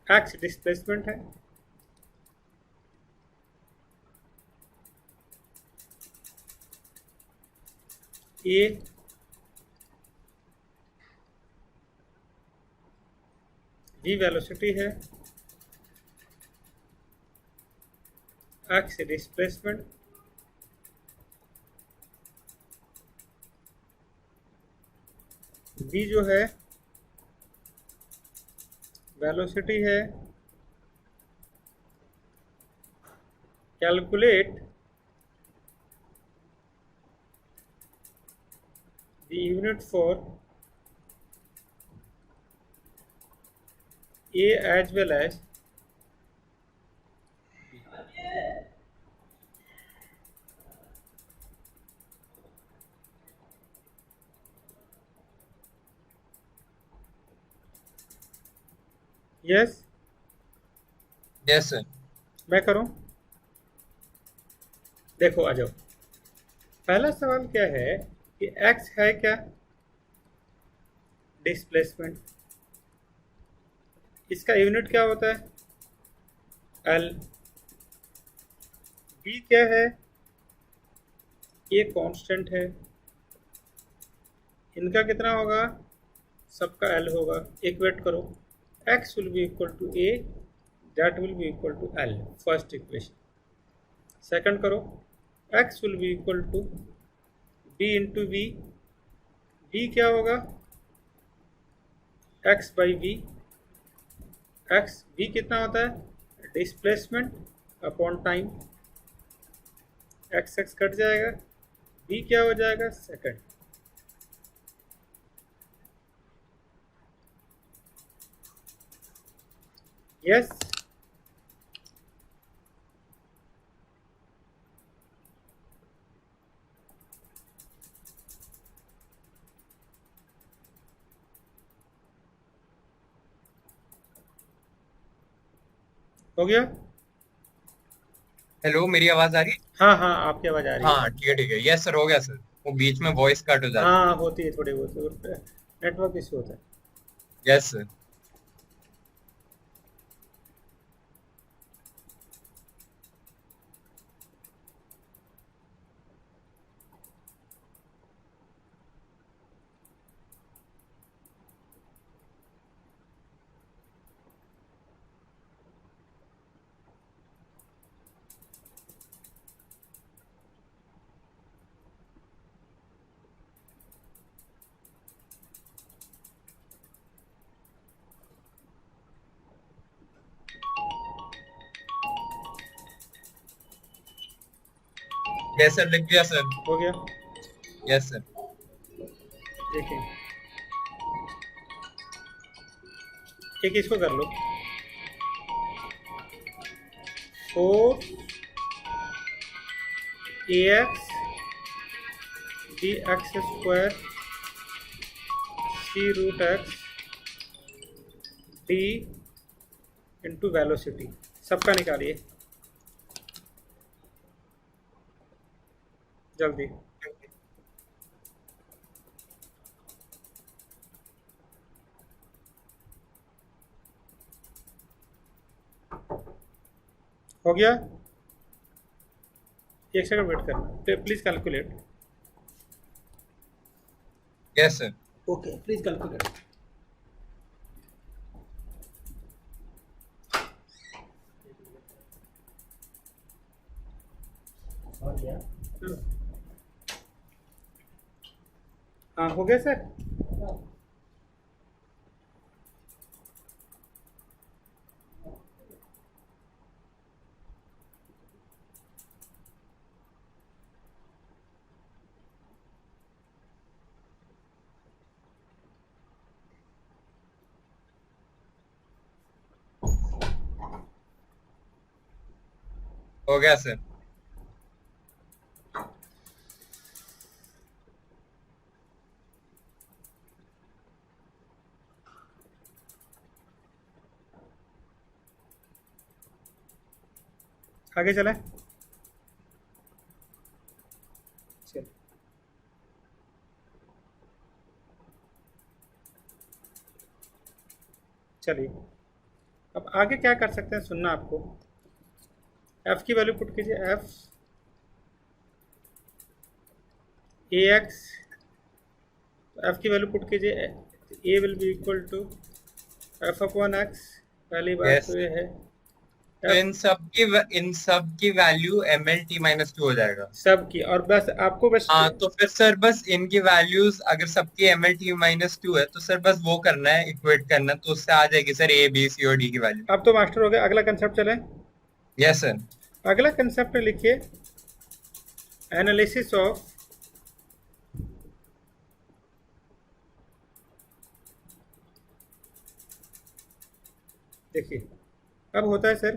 एक्स डिस्प्लेसमेंट है, ए वी वेलोसिटी है, एक्स डिस्प्लेसमेंट, बी जो है वेलोसिटी है। Calculate the unit for A as well as yes. Yes sir. मैं करूं? देखो आ जाओ। पहला सवाल क्या है कि एक्स है क्या? डिस्प्लेसमेंट। इसका यूनिट क्या होता है? एल। बी क्या है? ये कांस्टेंट है। इनका कितना होगा? सबका एल होगा। इक्वेट करो, X will be equal to A, that will be equal to L, first equation. Second करो, X will be equal to B into V. B क्या होगा? X by V. X V कितना होता है? Displacement upon time. X X cut जाएगा, B क्या हो जाएगा? सेकंड। यस। हो गया? हेलो, मेरी आवाज आ रही है? हाँ हाँ, आपकी आवाज आ रही है। हाँ ठीक है ठीक है, यस सर, हो गया सर। वो बीच में वॉइस कट हो जाती हाँ होती है थोड़ी बहुत, नेटवर्क इशू होता है। है। Yes sir. यस सर, लिख दिया सर। हो गया? Yes sir. देखिए, एक इसको कर लो। 4 ax bx square c root x d into velocity, सबका निकालिए जल्दी। हो गया? एक सेकंड वेट करना, please calculate. Yes sir. Okay, please calculate. हाँ हो गया सर। हो गया सर। आगे चला चल। चलिए अब आगे क्या कर सकते हैं, सुनना आपको। एफ की वैल्यू पुट कीजिए, एफ ए एक्स, एफ की वैल्यू पुट कीजिए, A will be equal to F upon X. पहली बात Yes. तो ये है तो इन सब की वैल्यू MLT-2 हो जाएगा। सब की, और बस आपको बस हाँ, तो फिर सर बस इनकी वैल्यूज अगर सबकी MLT-2 है तो सर बस वो करना है, इक्वेट करना है, तो उससे आ जाएगी सर A B C और D की वैल्यू। अब तो मास्टर हो गया। अगला कंसेप्ट चले। Yes sir. अगला कंसेप्ट लिखिए, एनालिसिस ऑफ देखिए अब होता है सर,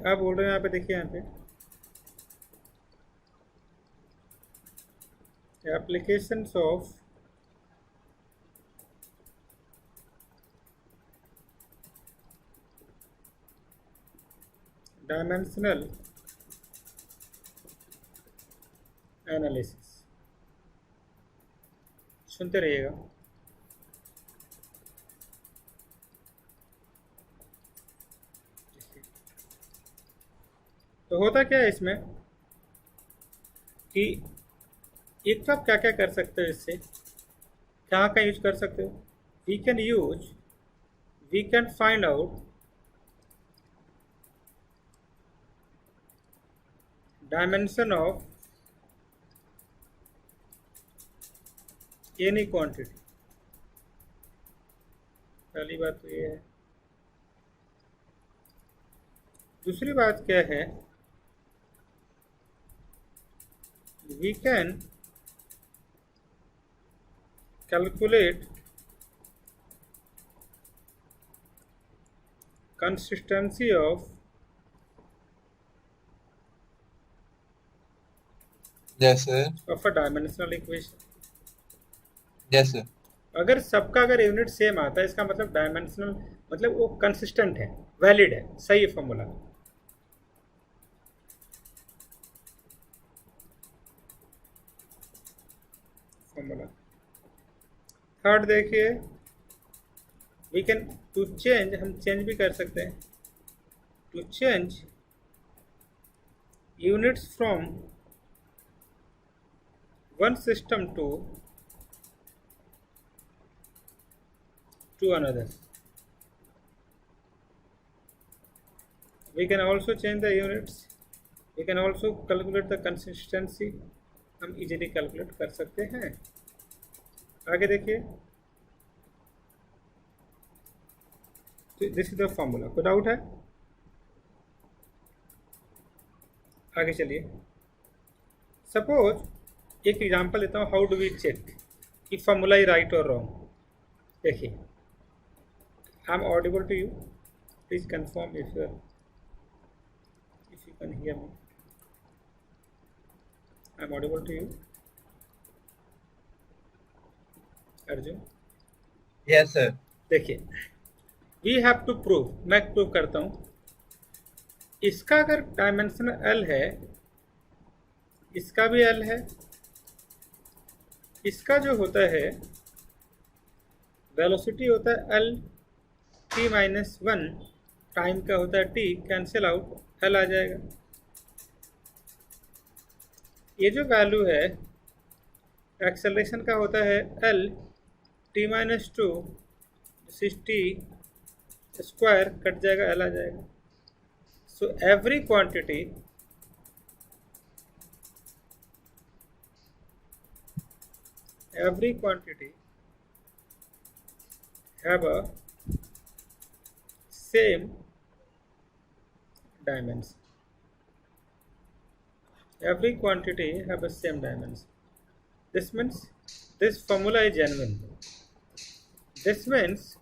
अब बोल रहे हैं यहाँ पे, देखिए यहाँ पे एप्लीकेशंस ऑफ डायमेंशनल एनालिसिस, सुनते रहिएगा। तो होता क्या है इसमें कि एक तो आप क्या क्या कर सकते हो, इससे क्या क्या यूज कर सकते हो। We can find out dimension of any quantity. पहली बात तो ये है। दूसरी बात क्या है, we can calculate consistency of yes sir. A dimensional equation. Yes sir. अगर सबका अगर यूनिट सेम आता है, इसका मतलब डायमेंशनल, मतलब वो कंसिस्टेंट है, वैलिड है, सही है फॉर्मूला। थर्ड देखिए, वी कैन टू चेंज, हम चेंज भी कर सकते हैं, to change units from one system to another. We can also change the units. We can also calculate the consistency. हम इजीली कैलकुलेट कर सकते हैं। आगे देखिए, दिस इज द फॉर्मूला। कोई डाउट है? आगे चलिए, सपोज एक एग्जांपल लेता हूँ, हाउ डू वी चेक कि फॉर्मूला इज राइट और रॉन्ग। देखिए, I am audible to you. Please confirm if you can hear me. I am audible to you, Arjun? Yes sir. देखिए, we have to prove, मैं prove करता हूँ। इसका अगर dimension L है, इसका भी L है, इसका जो होता है वेलोसिटी होता है L t-1, टाइम का होता है t, कैंसिल आउट, L आ जाएगा। ये जो वैल्यू है एक्सेलरेशन का होता है L t-2, t square cut जाएगा, L आ जाएगा। So every quantity have a same dimension. Every quantity have a same dimension. This means this formula is genuine. This means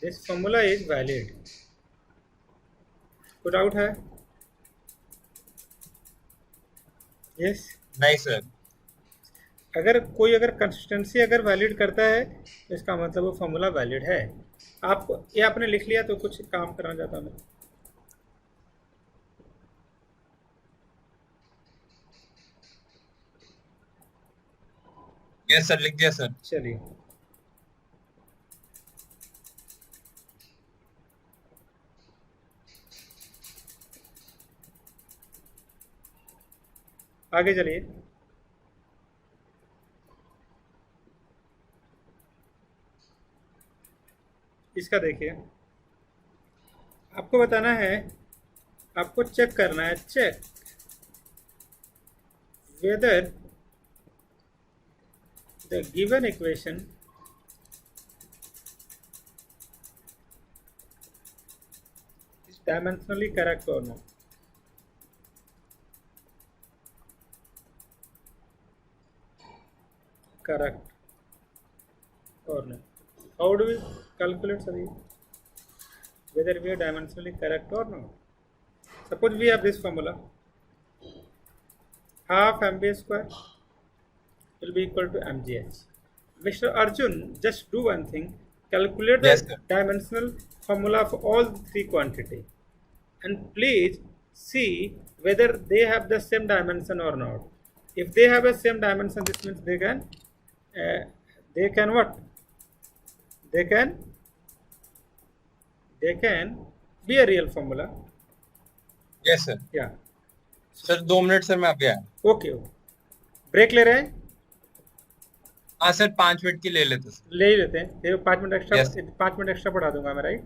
this formula is valid. कोई doubt है? Yes? नहीं sir. अगर कोई अगर consistency अगर valid करता है तो इसका मतलब वो फॉर्मूला वैलिड है। आप ये आपने लिख लिया तो कुछ काम करना चाहता हूँ मैं। यस सर, लिख दिया सर। चलिए, आगे चलिए। इसका देखिए, आपको बताना है, आपको चेक करना है, check whether the given equation is dimensionally correct और not. Correct or not. How do we calculate sorry, whether we are dimensionally correct or not? Suppose we have this formula, half MB square will be equal to MGH. Mr. Arjun, just do one thing, calculate yes the sir. dimensional formula of all three quantity and please see whether they have the same dimension or not. If they have a same dimension, this means they can what? They can be a real formula. Yes sir. Yeah. Sir 2 minute sir, मैं अभी आया। Okay okay, break ले रहे हैं? हाँ sir, 5 minute की ले लेते सर। ले ही लेते हैं, देखो 5 minute extra, yes 5 minute extra पढ़ा दूंगा मैं, राइट?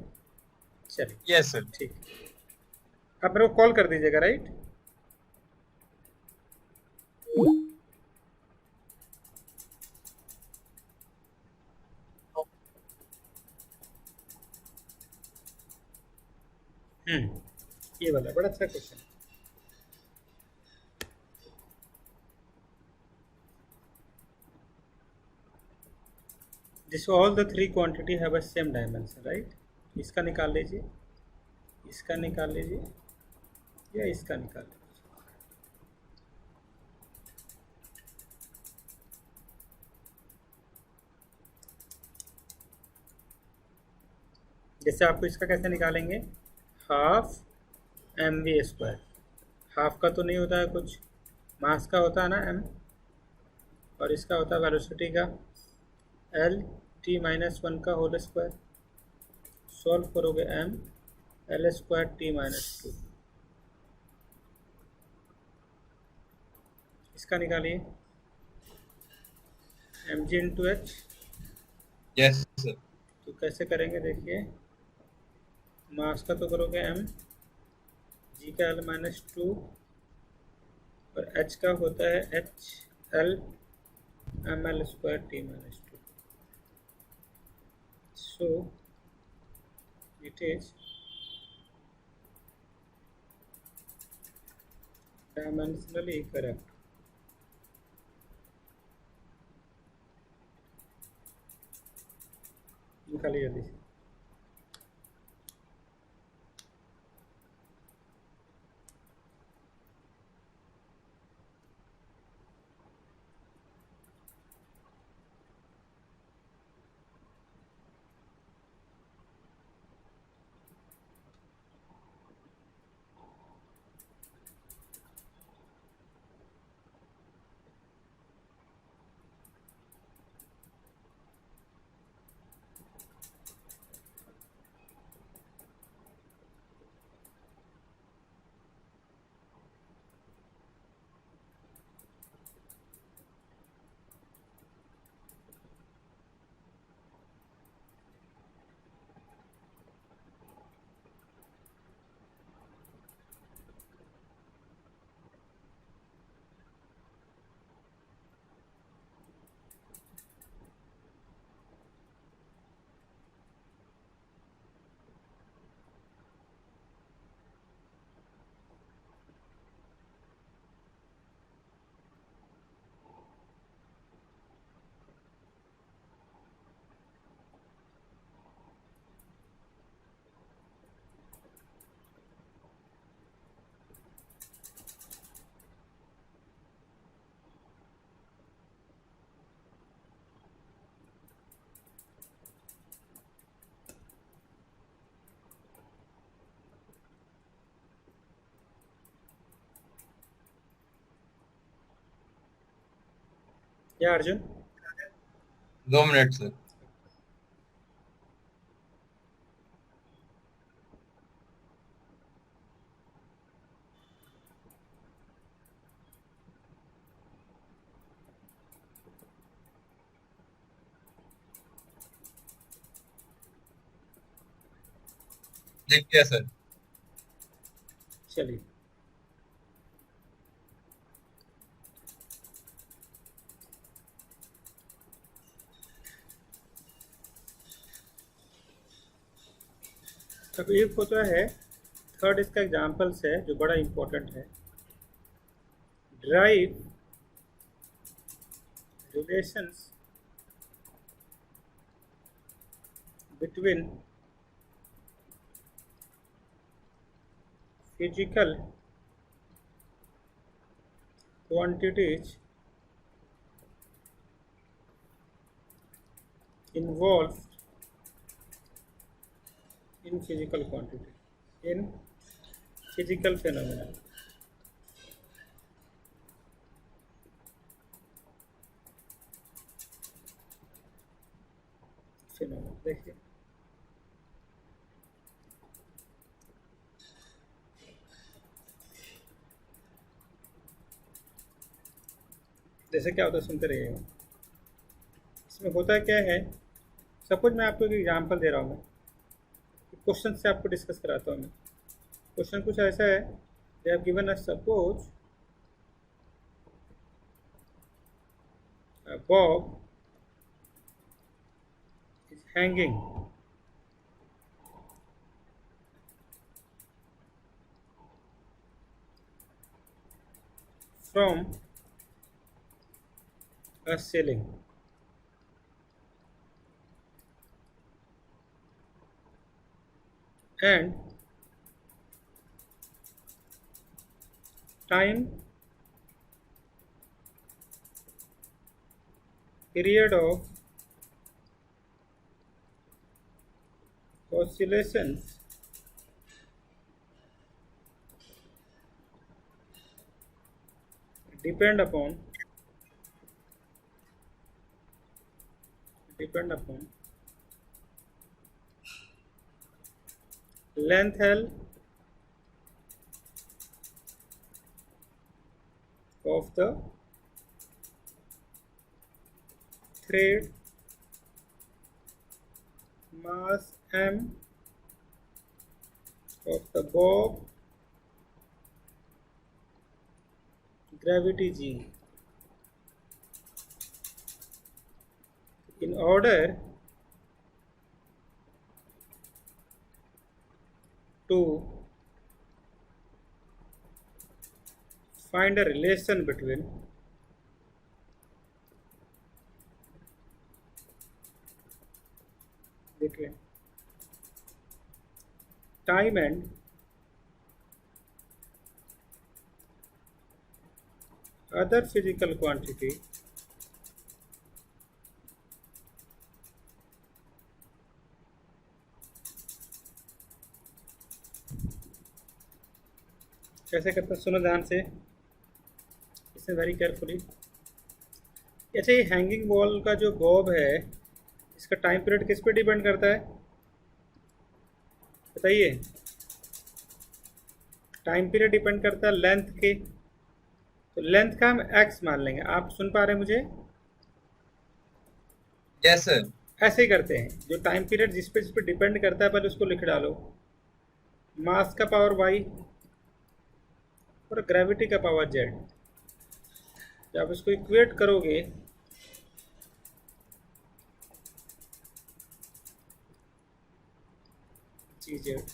चलिए यस सर। ठीक, आप मेरे को कॉल कर दीजिएगा, राइट? ये वाला बड़ा अच्छा क्वेश्चन। जिस all the three quantity have a same dimension, right? इसका निकाल लीजिए, इसका निकाल लीजिए, या इसका निकाल लीजिए। जैसे आपको इसका कैसे निकालेंगे, हाफ MV स्क्वायर, हाफ का तो नहीं होता है कुछ, मास का होता है ना m, और इसका होता है वेलोसिटी का L t-1 का होल स्क्वायर। सॉल्व करोगे m L स्क्वायर t-2, इसका निकालिए mg into H. Yes sir. तो कैसे करेंगे देखिए, मास का तो करोगे m, g का L-2 और h का होता है h L ml square t-2। So it is dimensionally correct. निकालिए जल्दी से। या अर्जुन? 2 minute sir. देख लिया सर। चलिए, अब एक होता है, थर्ड इसका एग्जाम्पल्स है जो बड़ा इंपॉर्टेंट है। Drive relations between physical quantities involved in physical quantity, in physical phenomena. देखिए, जैसे क्या होता है, सुनते रहिएगा। इसमें होता क्या है, सपोज मैं आपको एक एग्जांपल दे रहा हूँ, मैं क्वेश्चन से आपको डिस्कस कराता हूँ। मैं क्वेश्चन कुछ ऐसा है, दे have given us suppose Bob is hanging from a ceiling. And time period of oscillations depend upon length L of the thread, mass M of the bob, gravity G. In order to find a relation between time and other physical quantity कैसे करते हैं, सुनो ध्यान से, इसमें very carefully. अच्छा, ये hanging wall का जो बॉब है, इसका टाइम पीरियड किस पे डिपेंड करता है बताइए? टाइम पीरियड डिपेंड करता है लेंथ के, तो लेंथ का हम एक्स मान लेंगे। आप सुन पा रहे हैं मुझे? Yes sir. ऐसे ही करते हैं, जो टाइम पीरियड जिस पे डिपेंड करता है पहले उसको लिख डालो, मास का पावर वाई और ग्रेविटी का पावर जेड। जब इसको इक्वेट करोगे जी Z,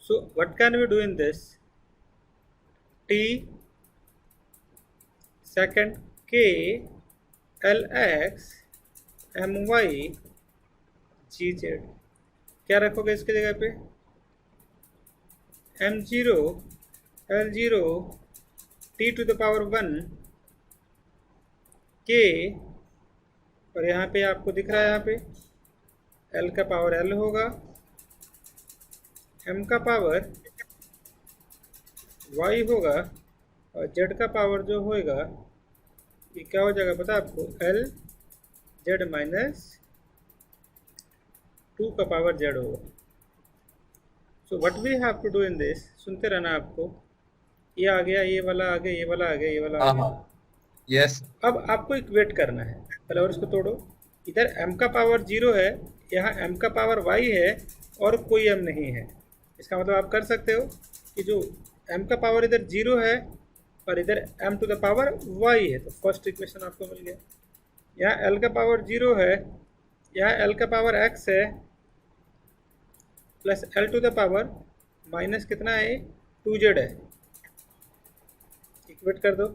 so what can we do in this? T second K LX MY GZ, क्या रखोगे इसके जगह पे? M0 L0 T to the power 1 K, और यहाँ पे आपको दिख रहा है, यहाँ पे L का पावर L होगा, M का पावर Y होगा, और जेड का पावर जो होएगा ये क्या हो जाएगा पता है आपको, एल जेड माइनस 2 का पावर जेड होगा। So what we have to do in this, सुनते रहना आपको, ये आ गया, ये वाला आ गया, ये वाला आ गया, ये वाला आ हाँ गया। हाँ यस अब आपको इक्वेट करना है, पहले और इसको तोड़ो। इधर m का पावर 0 है, यहाँ m का पावर y है और कोई m नहीं है। इसका मतलब आप कर सकते हो कि जो m का पावर इधर 0 है और इधर m to the power y है, तो फर्स्ट इक्वेशन आपको मिल गया। यहाँ l का पावर 0 है, यहाँ l का पावर x है, plus l to the power minus कितना है, 2z है। इक्वेट कर दो,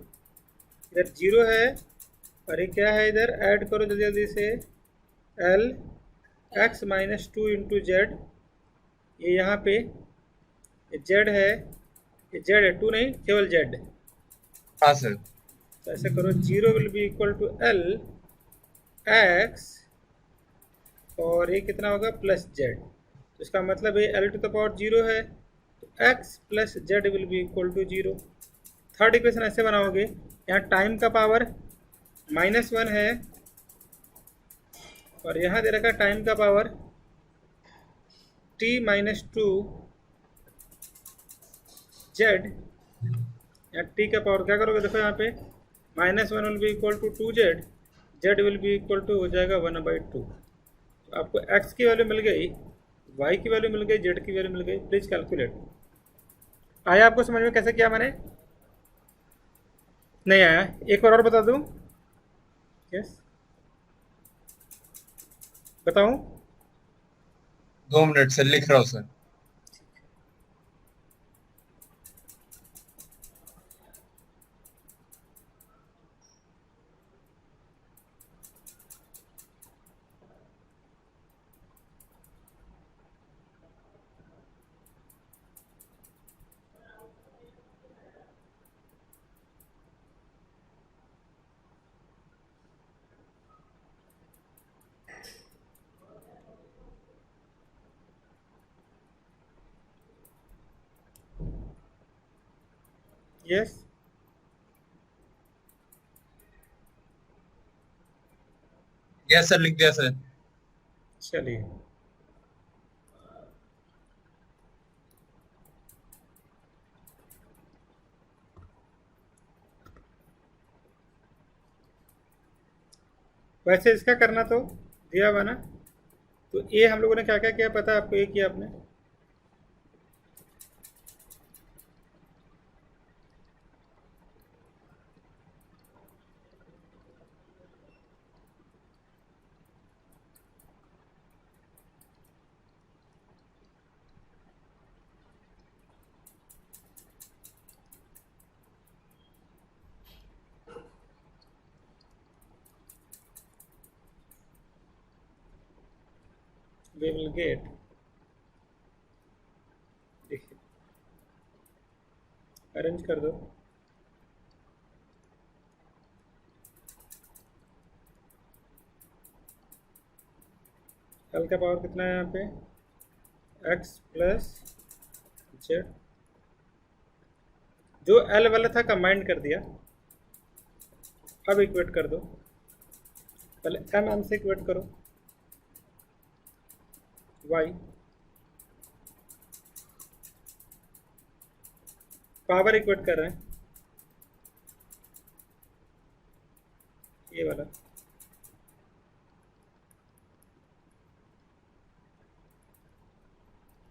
इधर 0 है और ये क्या है, इधर ऐड करो जल्दी जल्दी से, L x minus 2 into Z, ये यहाँ पे ये जेड है, ये जेड है, 2 नहीं केवल जेड। हाँ सर तो ऐसे करो, 0 will be equal to L X और ये कितना होगा प्लस जेड। तो इसका मतलब ये एल टू द पावर 0 है, तो X plus Z will be equal to 0। Third equation ऐसे बनाओगे, यहाँ टाइम का पावर -1 है और यहाँ दे रखा टाइम का पावर t माइनस 2 जेड। यहाँ t का पावर क्या करोगे, देखो यहाँ पे -1 will be equal to 2 Z, Z will be equal to हो जाएगा 1/2। तो आपको x की वैल्यू मिल गई, y की वैल्यू मिल गई, z की वैल्यू मिल गई। Please calculate. आया आपको समझ में कैसे किया मैंने? नहीं आया? एक बार और बता दूं? यस बताऊं? 2 मिनट से लिख रहा हूँ सर। यस यस सर लिख दिया सर। चलिए, वैसे इसका करना तो दिया हुआ ना। तो ये हम लोगों ने क्या क्या किया पता है आपको? ये किया आपने, we will get, देखिए अरेंज कर दो, एल का पावर कितना है यहाँ पे, एक्स प्लस जेड। जो एल वाला था कंबाइंड कर दिया, अब इक्वेट कर दो। पहले एम एम से इक्वेट करो, वाई पावर इक्वेट कर रहे हैं, ये वाला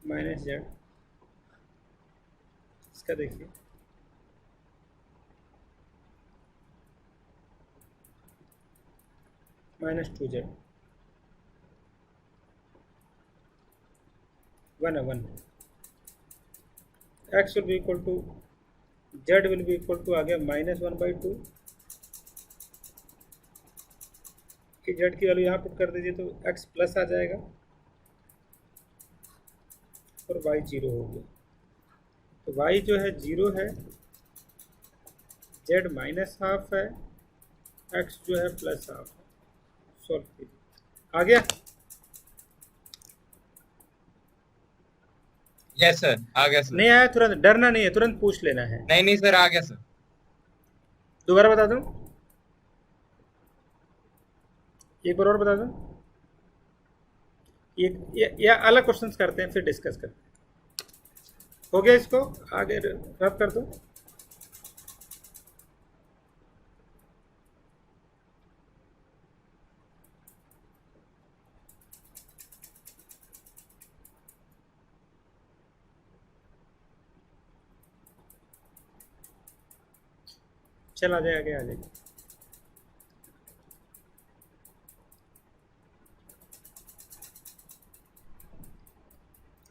माइनस जेड। इसका देखिए -2 जेड, 1 है 1। X will be equal to, Z will be equal to आ गया -1/2। कि जेड की वैल्यू यहाँ पुट कर दीजिए तो एक्स प्लस आ जाएगा और वाई 0 हो गया। तो वाई जो है 0 है, जेड -1/2 है, एक्स जो है +1/2 है। सॉल्व कीजिए, आ गया? यस सर आ गया सर। नहीं आया तुरंत डरना नहीं है, तुरंत पूछ लेना है। नहीं नहीं सर आ गया सर। दोबारा बता दूं, एक बार और बता दूं, या अलग क्वेश्चंस करते हैं फिर डिस्कस करते हैं। हो गया, इसको आगे रब कर दो। चल आ जाए, आगे आ जाए।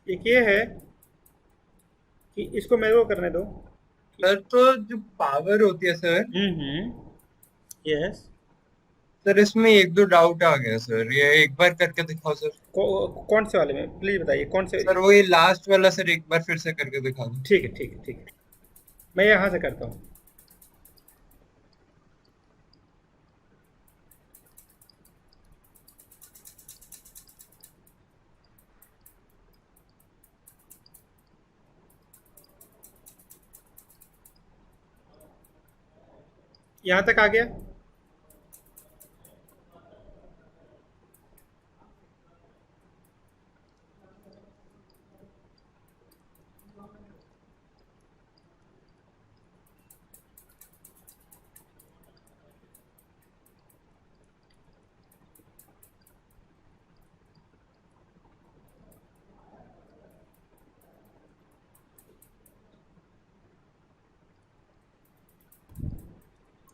एक ये है कि इसको मेरे को करने दो। सर तो जो पावर होती है सर, यस। सर इसमें एक दो डाउट आ गया सर, ये एक बार करके दिखाओ सर। कौन से वाले में प्लीज बताइए, कौन से? सर वो ये लास्ट वाला सर एक बार फिर से करके दिखा दो। ठीक है, ठीक है, ठीक है, मैं यहाँ से करता हूँ। यहाँ तक आ गया।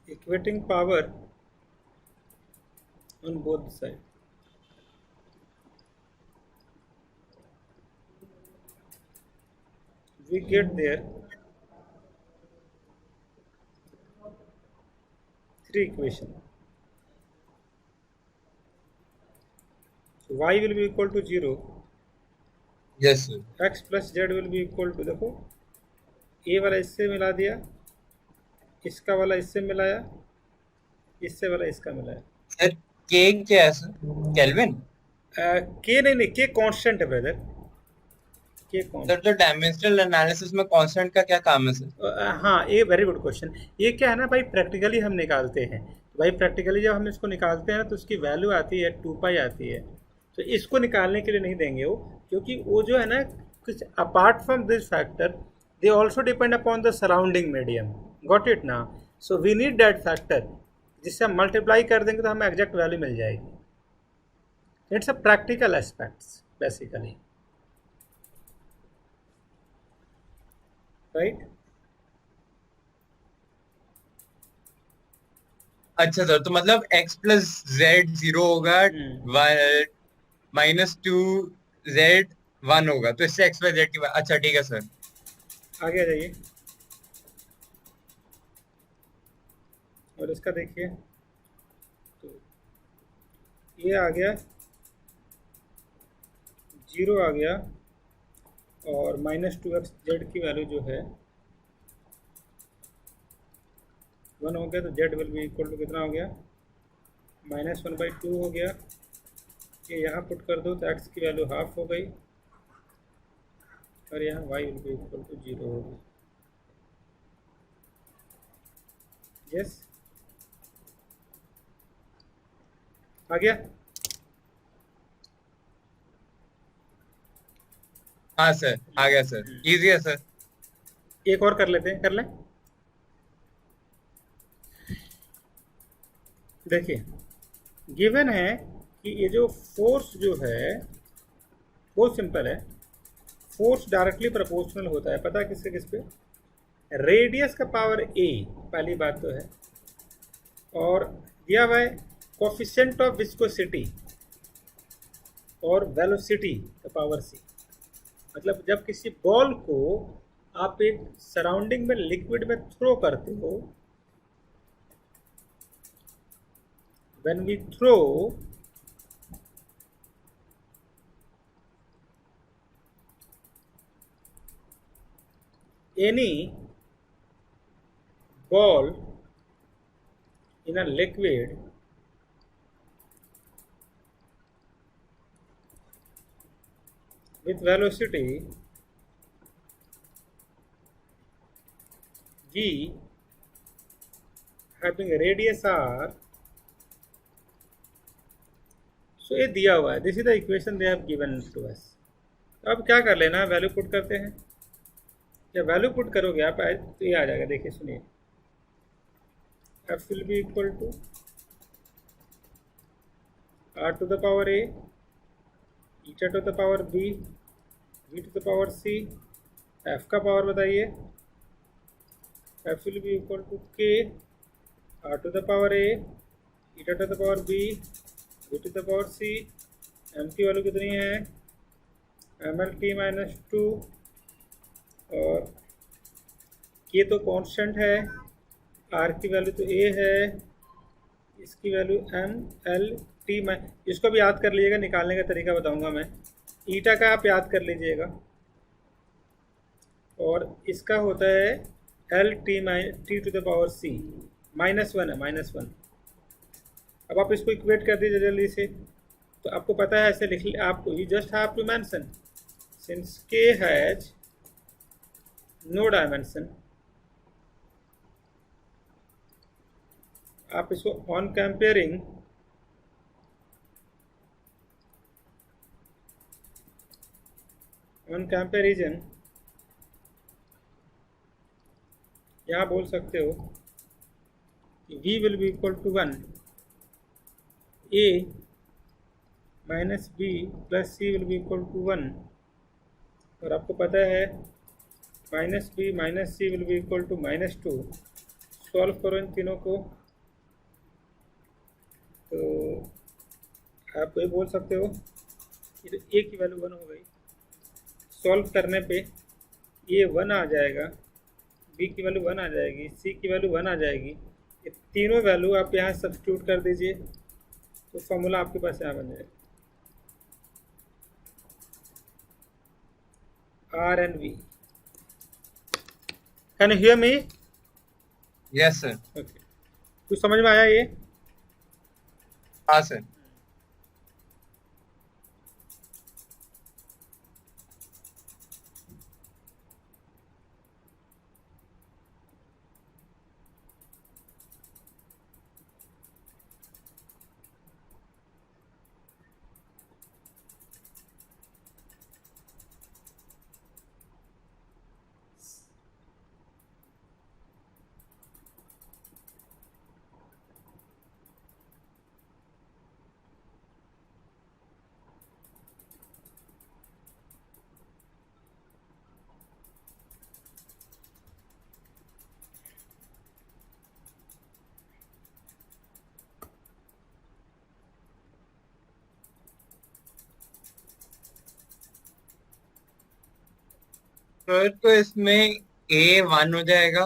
Equating power on both sides. We get there three equation. So y will be equal to 0, yes sir. x plus z will be equal to, देखो a वाला इससे मिला दिया, इसका वाला इससे मिलाया, इससे वाला इसका मिलाया। सर के क्या है सर? केल्विन? के नहीं, के कांस्टेंट है ब्रदर, के कांस्टेंट। सर तो डायमेंशनल एनालिसिस में कांस्टेंट का क्या काम है सर? हाँ, ये वेरी गुड क्वेश्चन। ये क्या है ना भाई, प्रैक्टिकली हम निकालते हैं। भाई प्रैक्टिकली जब हम इसको निकालते हैं ना तो उसकी वैल्यू आती है 2 पाई आती है। तो इसको निकालने के लिए नहीं देंगे वो, क्योंकि वो जो है ना, कुछ apart from this factor they also depend upon the surrounding medium. Got it ना? So we need that factor, जिससे हम मल्टीप्लाई कर देंगे तो हमें एग्जैक्ट वैल्यू मिल जाएगी। It's a practical aspects basically, right? अच्छा सर, तो मतलब x प्लस जेड 0 होगा, -2z 1 होगा, तो इससे x प्लस जेड की अच्छा ठीक है सर। आगे आ जाइए, और इसका देखिए, तो ये आ गया 0 आ गया, और -2x z की वैल्यू जो है 1 हो गया, तो z will be equal to कितना हो गया, -1/2 हो गया। ये यहाँ पुट कर दो तो x की वैल्यू हाफ हो गई, और यहाँ y will be equal to 0 हो गई। यस, आ गया। हाँ सर, आ गया सर, इजी है सर। एक और कर लेते हैं, कर लें। देखिए, गिवन है कि ये जो फोर्स जो है बहुत सिंपल है। फोर्स डायरेक्टली प्रोपोर्शनल होता है, पता है किससे, किस पे? रेडियस का पावर a, पहली बात तो है, और दिया हुआ है कोफिशिएंट ऑफ विस्कोसिटी और वेलोसिटी का पावर c। मतलब जब किसी बॉल को आप एक सराउंडिंग में लिक्विड में थ्रो करते हो, when we throw any ball in a liquid, with velocity v having radius R, so ये दिया हुआ है, this is the equation they have given to us. तो अब क्या कर लेना, वैल्यू पुट करते हैं। जब वैल्यू पुट करोगे आप तो ये आ जाएगा, देखिए सुनिए, F will be equal to R to the power A, eta to the power B, V to the power C, F का पावर बताइए, F will be equal to K R to the power A, eta to the power B, V to the power C. M की value कितनी है, M L T minus two, और K तो constant है, are की value तो ए है, इसकी वैल्यू एम एल टी। मैं इसको भी याद कर लीजिएगा, निकालने का तरीका बताऊंगा मैं। ईटा का आप याद कर लीजिएगा, और इसका होता है L T to the power C, -1 है, -1। अब आप इसको इक्वेट कर दीजिए जल्दी से, तो आपको पता है ऐसे लिख ले आपको, you just have to mention since K has no dimension, आप इसको ऑन कंपेयरिंग ऑन कंपैरिजन यहाँ बोल सकते हो कि v will be equal to 1, a minus B plus C will be equal to 1, और आपको पता है minus B minus C will be equal to -2। Solve करो इन तीनों को, तो आप ये बोल सकते हो कि तो a की वैल्यू 1 हो गई, सॉल्व करने पे ये 1 आ जाएगा, b की वैल्यू 1 आ जाएगी, c की वैल्यू 1 आ जाएगी। ये तीनों वैल्यू आप यहाँ सब्स्टिट्यूट कर दीजिए, तो फॉर्मूला आपके पास यहाँ बन जाएगा, R and V. Can you hear me? Yes sir. Okay, कुछ समझ में आया ये? हाँ सर। सर तो इसमें a 1 हो जाएगा।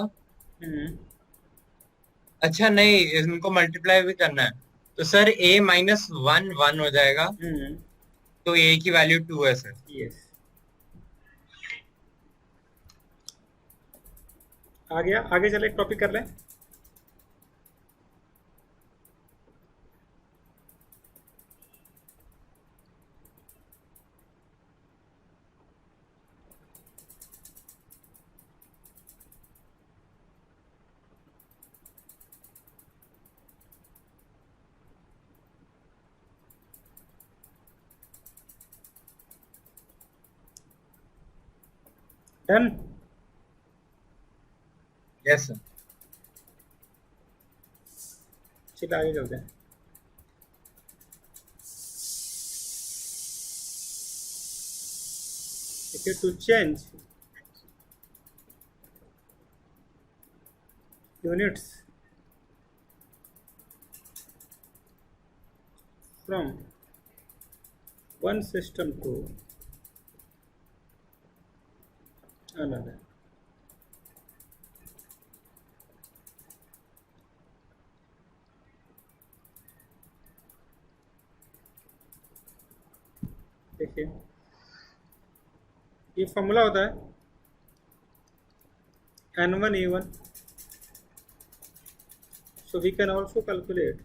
अच्छा नहीं, इनको मल्टीप्लाई भी करना है, तो सर a -1 1 हो जाएगा, तो a की वैल्यू 2 है सर। यस, आ गया। आगे चले, एक टॉपिक कर लें। डन? Yes sir. चलिए आगे चलते हैं। If you to change units from one system to another, देखिए ये फॉर्मूला होता है n1 e1, so we can also calculate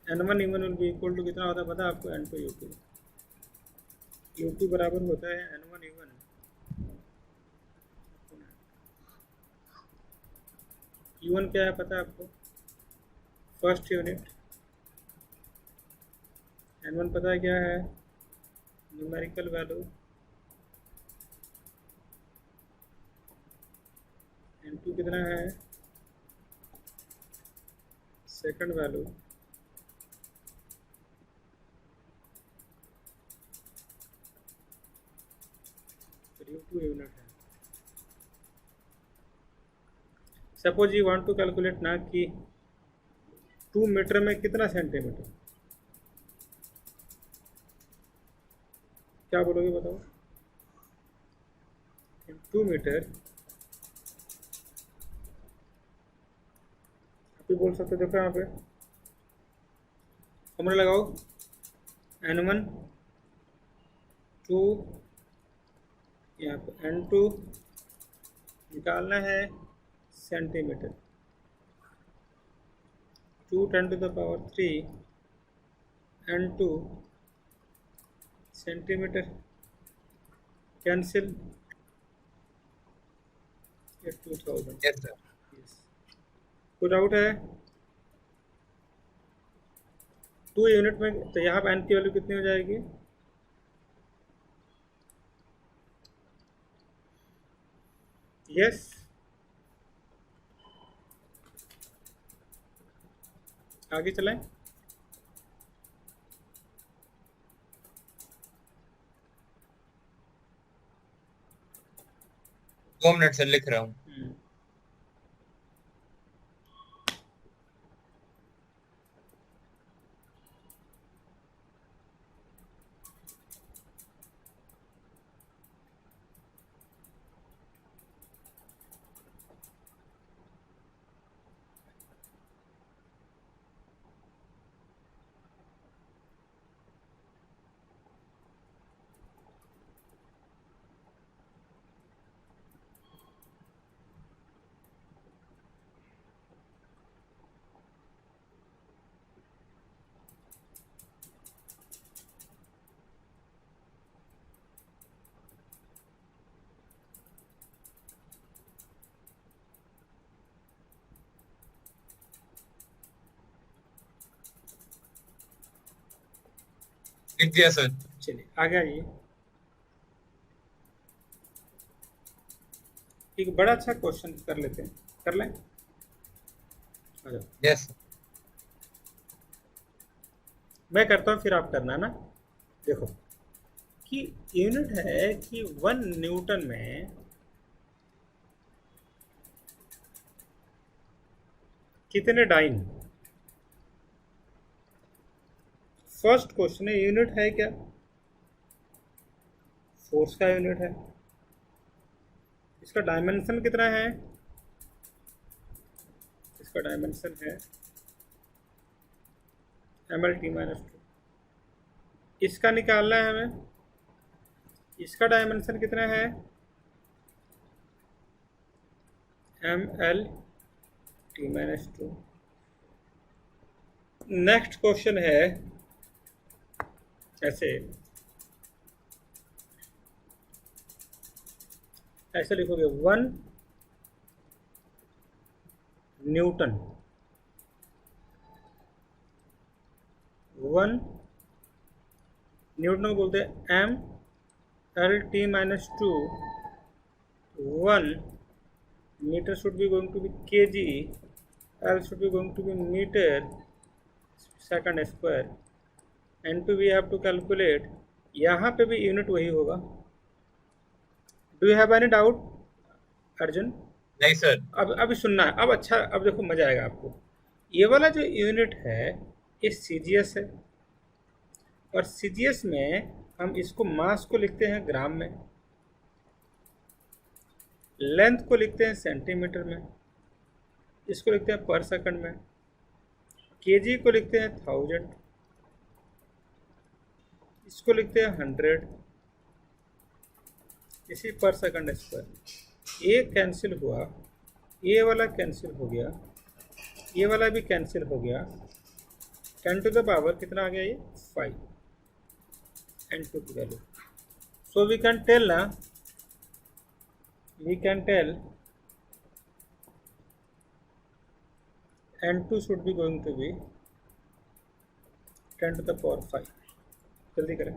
n1 e1 will be equal to कितना होता है पता है आपको, n2 u2। U2 बराबर होता है N1 U1। U1 क्या है पता है आपको? First unit. N1 पता है क्या है? Numerical value. N2 कितना है? Second value. U2 यूनिट है। Suppose you want to calculate ना कि 2 मीटर में कितना सेंटीमीटर, क्या बोलोगे बताओ? 2 मीटर आप भी बोल सकते हो। देखो यहाँ पे फॉर्मूला लगाओ, N1 2, यहाँ पे N2 निकालना है सेंटीमीटर। 2 10⁻³ N2 centimetre. कैंसिल, ये 2000। Yes sir. कोई डाउट है? 2 यूनिट में तो यहाँ पे N की वैल्यू कितनी हो जाएगी? यस, आगे चलें। दो मिनट से लिख रहा हूँ। लिख दिया सर। चलिए आगे आइए। एक बड़ा अच्छा क्वेश्चन कर लेते हैं, कर लें? आ जाओ। यस। मैं करता हूँ फिर आप करना ना। देखो कि यूनिट है कि 1 न्यूटन में कितने डाइन। फर्स्ट क्वेश्चन है यूनिट है क्या? फोर्स का यूनिट है। इसका डायमेंशन कितना है? इसका डायमेंशन है ml/2। इसका निकालना है हमें, इसका डायमेंशन कितना है? ml/2। नेक्स्ट क्वेश्चन है ऐसे लिखोगे 1 न्यूटन, 1 न्यूटन को बोलते हैं ml/2। 1 meter should be going to be kg, L should be going to be meter second square, N2 we have to calculate। यहाँ पे भी यूनिट वही होगा। Do you have any doubt Arjun? नहीं सर। अब अभी सुनना है, अब अच्छा, अब देखो मजा आएगा आपको। ये वाला जो यूनिट है ये CGS है, और CGS में हम इसको मास को लिखते हैं ग्राम में, लेंथ को लिखते हैं सेंटीमीटर में, इसको लिखते हैं पर सेकंड में, केजी को लिखते हैं 1000, इसको लिखते हैं 100, इसी पर सेकंड स्क्वायर। ये कैंसिल हुआ, ये वाला कैंसिल हो गया, ये वाला भी कैंसिल हो गया। 10 टू द पावर कितना आ गया? ये 5 N2 की value. So we can tell now, we can tell n2 should be going to be 10 to the power 5. जल्दी करें.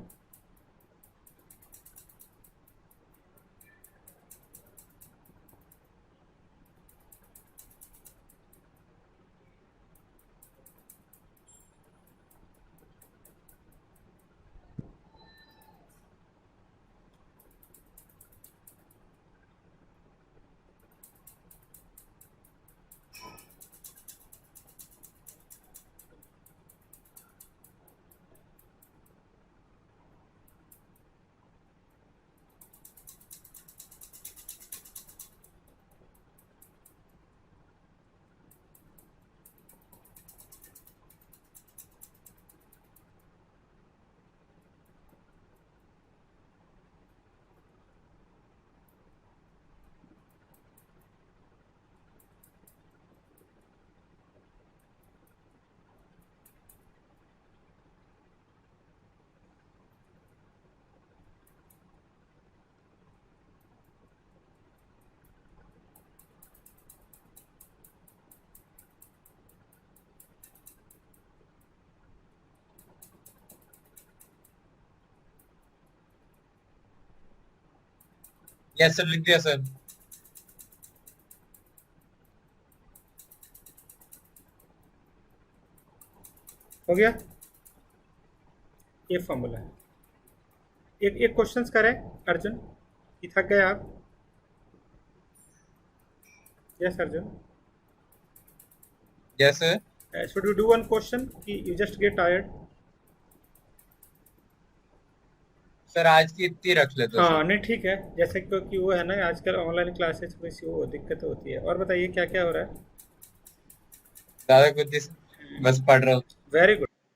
यस सर, लिख दिया सर. हो गया. ये फॉर्मूला है. एक क्वेश्चंस करें अर्जुन, कि थक गए आप? Yes Arjun. Yes sir. Should we do one question कि you just get tired? Sir आज की इतनी रख लेते हाँ सर. नहीं ठीक है, जैसे क्योंकि वो है ना आजकल ऑनलाइन क्लासेस में सी वो दिक्कत होती है. और बताइए क्या क्या हो रहा है? ज्यादा कुछ नहीं, बस पढ़ रहा हूँ. Very good.